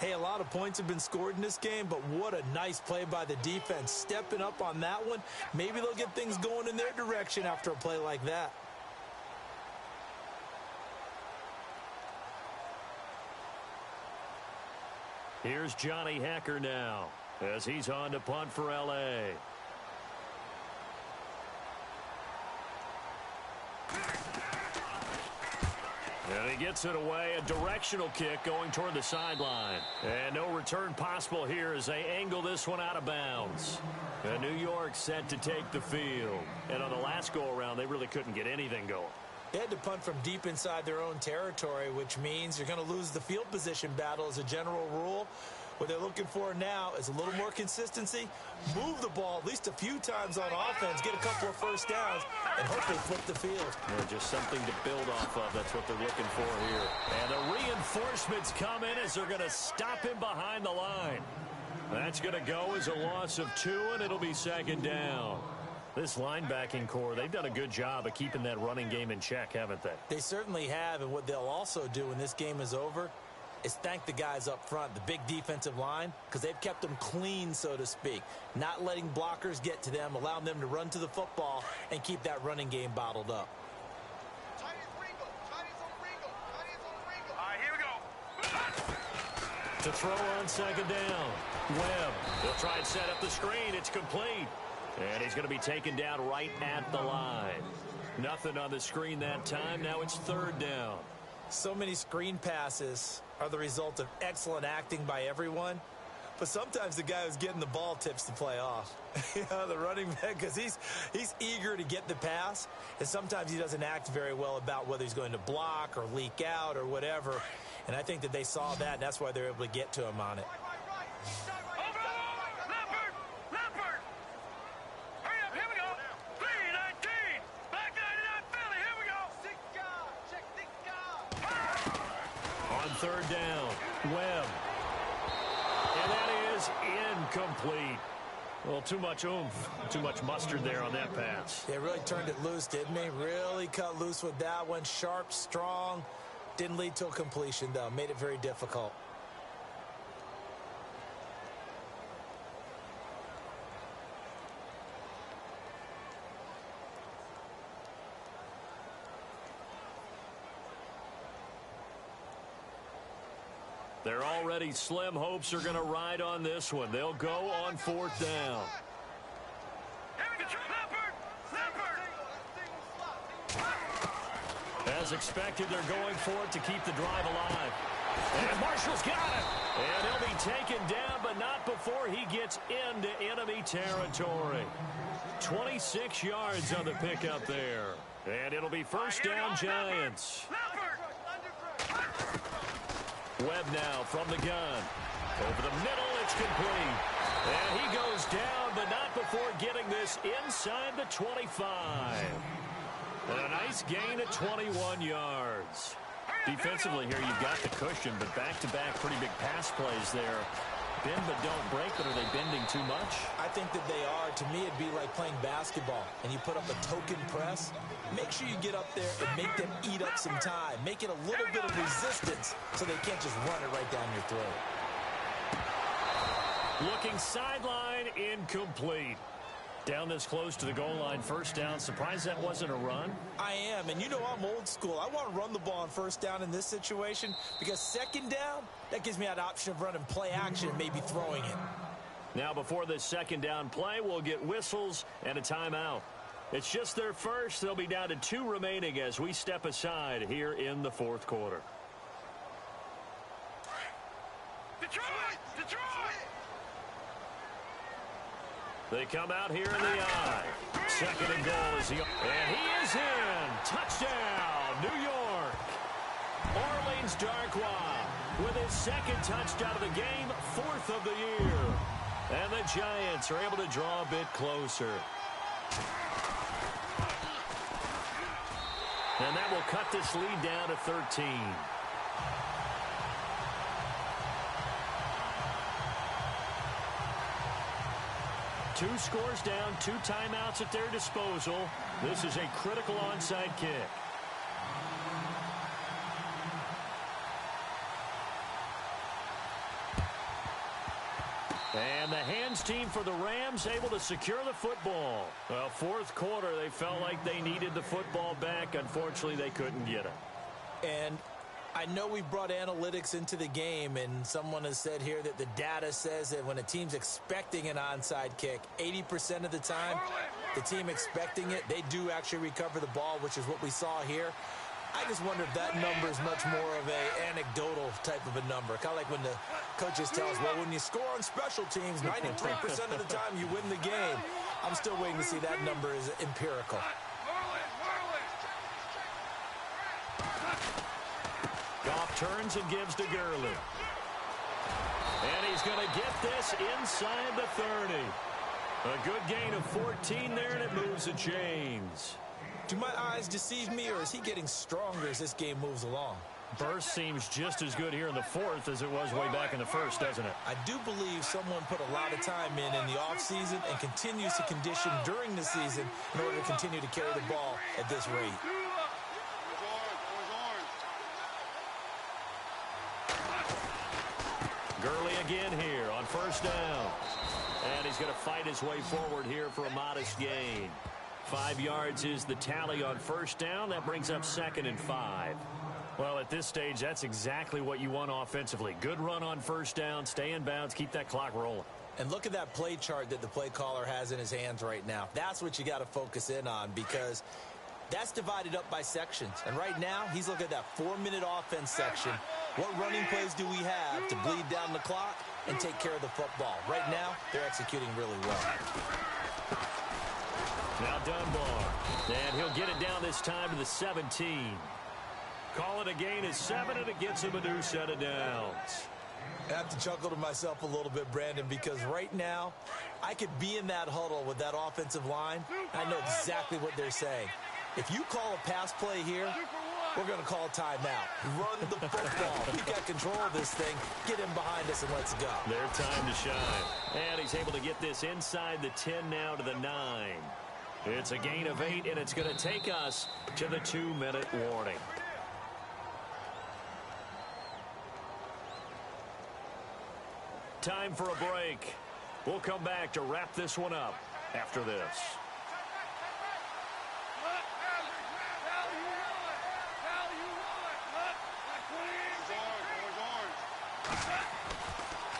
Hey, a lot of points have been scored in this game, but what a nice play by the defense. Stepping up on that one, maybe they'll get things going in their direction after a play like that. Here's Johnny Hacker now as he's on to punt for L.A. And he gets it away, a directional kick going toward the sideline. And no return possible here as they angle this one out of bounds. And New York set to take the field. And on the last go-around, they really couldn't get anything going. They had to punt from deep inside their own territory, which means you're going to lose the field position battle as a general rule. What they're looking for now is a little more consistency, move the ball at least a few times on offense, get a couple of first downs, and hopefully flip the field. Yeah, just something to build off of. That's what they're looking for here. And the reinforcements come in as they're going to stop him behind the line. That's going to go as a loss of 2, and it'll be second down. This linebacking core, they've done a good job of keeping that running game in check, haven't they? They certainly have, and what they'll also do when this game is over is thank the guys up front, the big defensive line, because they've kept them clean, so to speak. Not letting blockers get to them, allowing them to run to the football and keep that running game bottled up. All right, here we go. To throw on second down. Webb, they'll try and set up the screen. It's complete. And he's going to be taken down right at the line. Nothing on the screen that time. Now it's third down. So many screen passes are the result of excellent acting by everyone. But sometimes the guy who's getting the ball tips the play off. The running back, because he's eager to get the pass. And sometimes he doesn't act very well about whether he's going to block or leak out or whatever. And I think that they saw that, and that's why they're able to get to him on it. Third down, Webb. And that is incomplete. Well, too much oomph, too much mustard there on that pass. They really turned it loose, didn't they? Really cut loose with that one. Sharp, strong. Didn't lead to a completion, though. Made it very difficult. They're already slim hopes are going to ride on this one. They'll go on fourth down. As expected, they're going for it to keep the drive alive. And Marshall's got it. And he'll be taken down, but not before he gets into enemy territory. 26 yards on the pickup there. And it'll be first down, Giants. Webb now from the gun. Over the middle, it's complete. And he goes down, but not before getting this inside the 25. And a nice gain of 21 yards. Defensively here, you've got the cushion, but back-to-back pretty big pass plays there. Bend but don't break, but are they bending too much? I think that they are. To me, it'd be like playing basketball, and you put up a token press. Make sure you get up there and make them eat up some time. Make it a little bit of resistance so they can't just run it right down your throat. Looking sideline, incomplete. Down this close to the goal line, first down. Surprised that wasn't a run? I am, and you know I'm old school. I want to run the ball on first down in this situation because second down, that gives me that option of running play action and maybe throwing it. Now before this second down play, we'll get whistles and a timeout. It's just their first. They'll be down to 2 remaining as we step aside here in the fourth quarter. Detroit! They come out here in the eye. Second and goal is and he is in. Touchdown, New York. Orleans Darkwa with his second touchdown of the game, 4th of the year. And the Giants are able to draw a bit closer. And that will cut this lead down to 13. Two scores down, 2 timeouts at their disposal. This is a critical onside kick. And the hands team for the Rams able to secure the football. Well, fourth quarter, they felt like they needed the football back. Unfortunately, they couldn't get it. And I know we brought analytics into the game, and someone has said here that the data says that when a team's expecting an onside kick, 80% of the time, the team expecting it, they do actually recover the ball, which is what we saw here. I just wonder if that number is much more of an anecdotal type of a number. Kind of like when the coaches tell us, well, when you score on special teams, 93% of the time you win the game. I'm still waiting to see that number is empirical. Goff turns and gives to Gurley. And he's going to get this inside the 30. A good gain of 14 there, and it moves the chains. Do my eyes deceive me, or is he getting stronger as this game moves along? Burst seems just as good here in the fourth as it was way back in the first, doesn't it? I do believe someone put a lot of time in the offseason and continues to condition during the season in order to continue to carry the ball at this rate. Gurley again here on first down. And he's going to fight his way forward here for a modest gain. 5 yards is the tally on first down. That brings up 2nd and 5. Well, at this stage, that's exactly what you want offensively. Good run on first down, stay in bounds, keep that clock rolling. And look at that play chart that the play caller has in his hands right now. That's what you got to focus in on, because that's divided up by sections. And right now, he's looking at that 4-minute offense section. What running plays do we have to bleed down the clock and take care of the football? Right now, they're executing really well. Now Dunbar. And he'll get it down this time to the 17. Call it a gain of 7, and it gets him a new set of downs. I have to chuckle to myself a little bit, Brandon, because right now, I could be in that huddle with that offensive line. I know exactly what they're saying. If you call a pass play here, we're going to call a timeout. Run the football. We got control of this thing. Get him behind us and let's go. Their time to shine. And he's able to get this inside the 10 now to the 9. It's a gain of 8, and it's going to take us to the 2-minute warning. Time for a break. We'll come back to wrap this one up after this.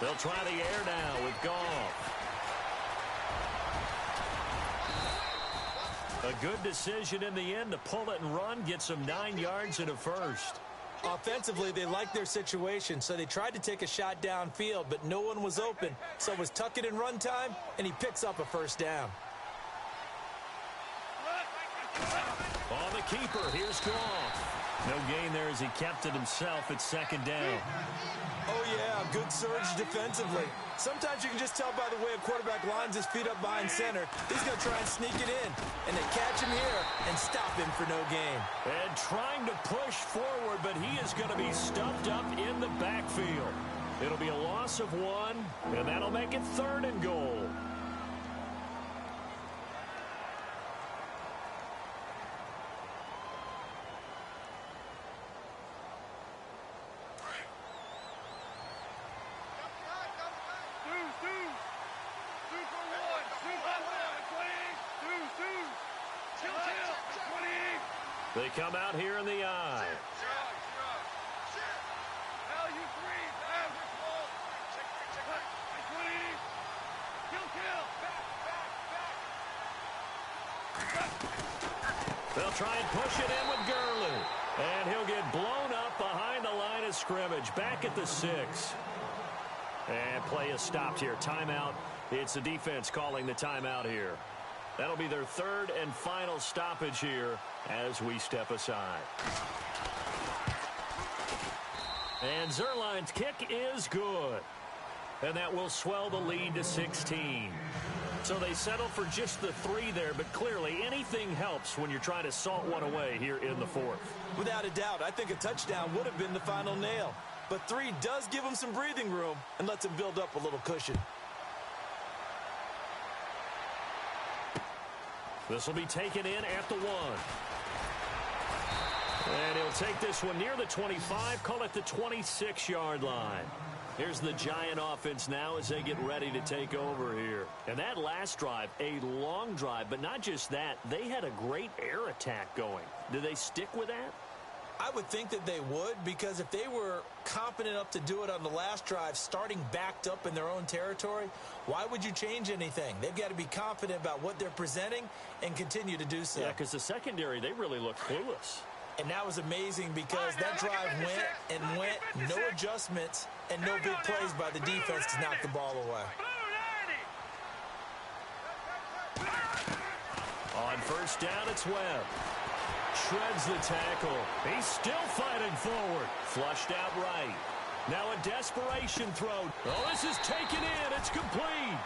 They'll try the air now with Goff. A good decision in the end to pull it and run, get some 9 yards and a first. Offensively, they liked their situation, so they tried to take a shot downfield, but no one was open. So it was tuck it in run time, and he picks up a first down. On the keeper, here's Goff. No gain there as he kept it himself at 2nd down. Oh, yeah, good surge defensively. Sometimes you can just tell by the way a quarterback lines his feet up behind center. He's going to try and sneak it in. And they catch him here and stop him for no gain. And trying to push forward, but he is going to be stuffed up in the backfield. It'll be a loss of 1, and that'll make it 3rd and goal. They come out here in the I. They'll try and push it in with Gurley. And he'll get blown up behind the line of scrimmage. Back at the 6. And play is stopped here. Timeout. It's the defense calling the timeout here. That'll be their 3rd and final stoppage here as we step aside. And Zerline's kick is good. And that will swell the lead to 16. So they settle for just the 3 there, but clearly anything helps when you're trying to salt one away here in the 4th. Without a doubt, I think a touchdown would have been the final nail. But 3 does give them some breathing room and lets them build up a little cushion. This will be taken in at the 1. And he'll take this one near the 25, call it the 26-yard line. Here's the Giant offense now as they get ready to take over here. And that last drive, a long drive, but not just that. They had a great air attack going. Do they stick with that? I would think that they would, because if they were confident enough to do it on the last drive, starting backed up in their own territory, why would you change anything? They've got to be confident about what they're presenting and continue to do so. Yeah, because the secondary, they really look clueless. And that was amazing because that drive went and went, no adjustments, and no big plays by the defense to knock the ball away. On first down, it's Webb. Shreds the tackle. He's still fighting forward. Flushed out right. Now a desperation throw. Oh, this is taken in. It's complete.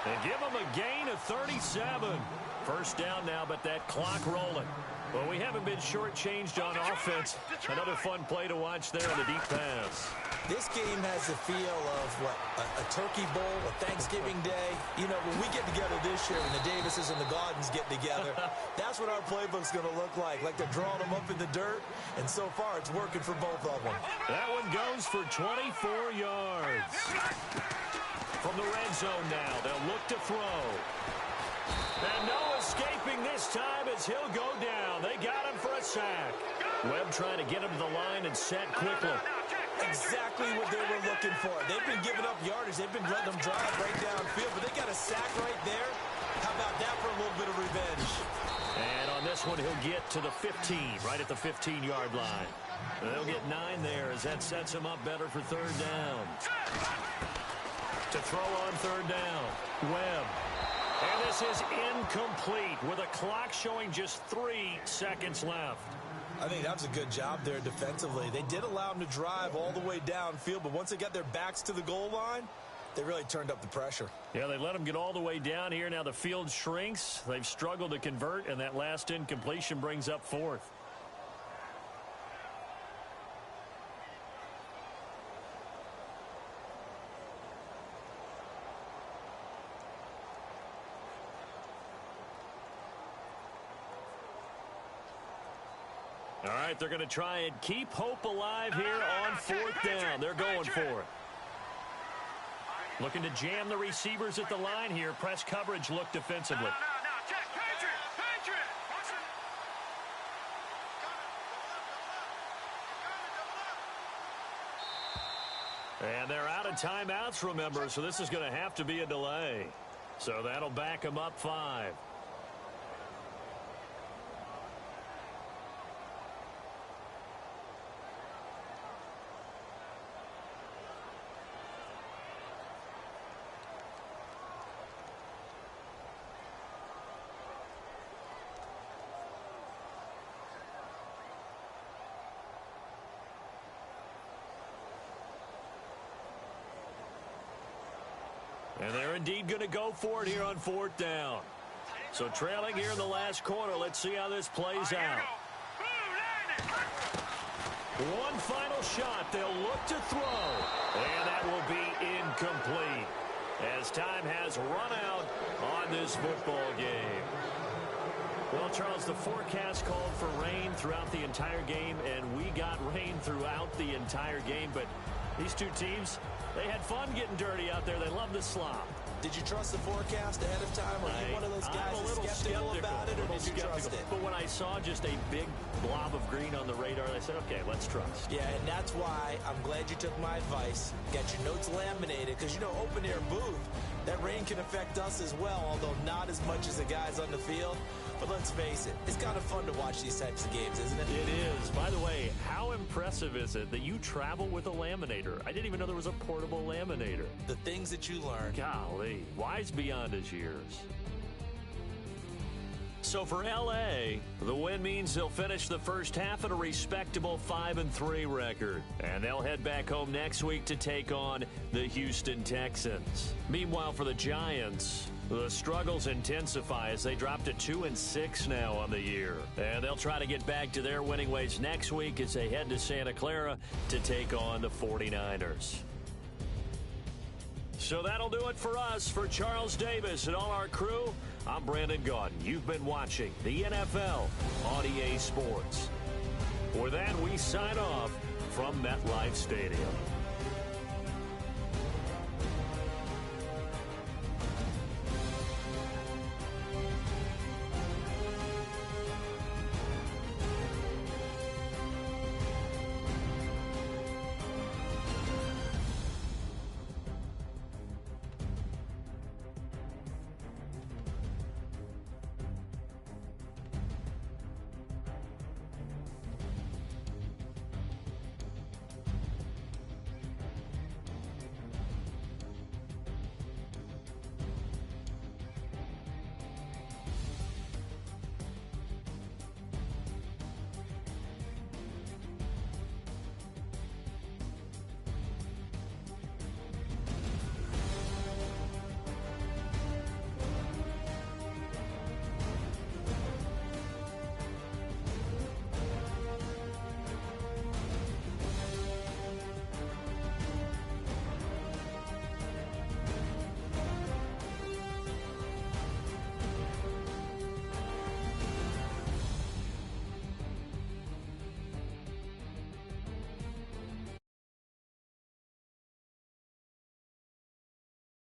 They give him a gain of 37. First down now, but that clock rolling. Well, we haven't been shortchanged on offense. Another fun play to watch there on the deep pass. This game has the feel of, what, a turkey bowl, a Thanksgiving day. You know, when we get together this year, when the Davises and the Gaudens get together, that's what our playbook's going to look like. Like they're drawing them up in the dirt, and so far it's working for both of them. That one goes for 24 yards. From the red zone now, they'll look to throw. And no escaping this time as he'll go down. They got him for a sack. Webb trying to get him to the line and set quickly. Exactly what they were looking for. They've been giving up yardage. They've been letting them drive right downfield, but they got a sack right there. How about that for a little bit of revenge? And on this one, he'll get to the 15, right at the 15-yard line. They'll get 9 there as that sets him up better for third down. To throw on third down, Webb. And this is incomplete with a clock showing just 3 seconds left. I think that was a good job there defensively. They did allow them to drive all the way downfield, but once they got their backs to the goal line, they really turned up the pressure. Yeah, they let them get all the way down here. Now the field shrinks. They've struggled to convert, and that last incompletion brings up 4th. All right, they're going to try and keep hope alive here on 4th down. They're going for it. Looking to jam the receivers at the line here. Press coverage look defensively. No, check, Patriot. And they're out of timeouts, remember, so this is going to have to be a delay. So that'll back them up 5. And they're indeed going to go for it here on 4th down. So trailing here in the last quarter. Let's see how this plays out. One final shot. They'll look to throw. And that will be incomplete as time has run out on this football game. Well, Charles, the forecast called for rain throughout the entire game, and we got rain throughout the entire game. But these two teams, they had fun getting dirty out there. They love the slop. Did you trust the forecast ahead of time? Are you one of those guys I'm a little skeptical about it, or did you trust it? But when I saw just a big blob of green on the radar, I said, okay, let's trust. Yeah, and that's why I'm glad you took my advice. Get your notes laminated, because, you know, open-air booth, that rain can affect us as well, although not as much as the guys on the field. But let's face it, it's kind of fun to watch these types of games, isn't it? It is. By the way, how impressive is it that you travel with a laminator? I didn't even know there was a portable laminator. The things that you learn. Golly, wise beyond his years. So for L.A., the win means they'll finish the first half at a respectable 5-3 record. And they'll head back home next week to take on the Houston Texans. Meanwhile, for the Giants, the struggles intensify as they drop to 2-6 now on the year. And they'll try to get back to their winning ways next week as they head to Santa Clara to take on the 49ers. So that'll do it for us. For Charles Davis and all our crew, I'm Brandon Gaudin. You've been watching the NFL on EA Sports. With that, we sign off from MetLife Stadium.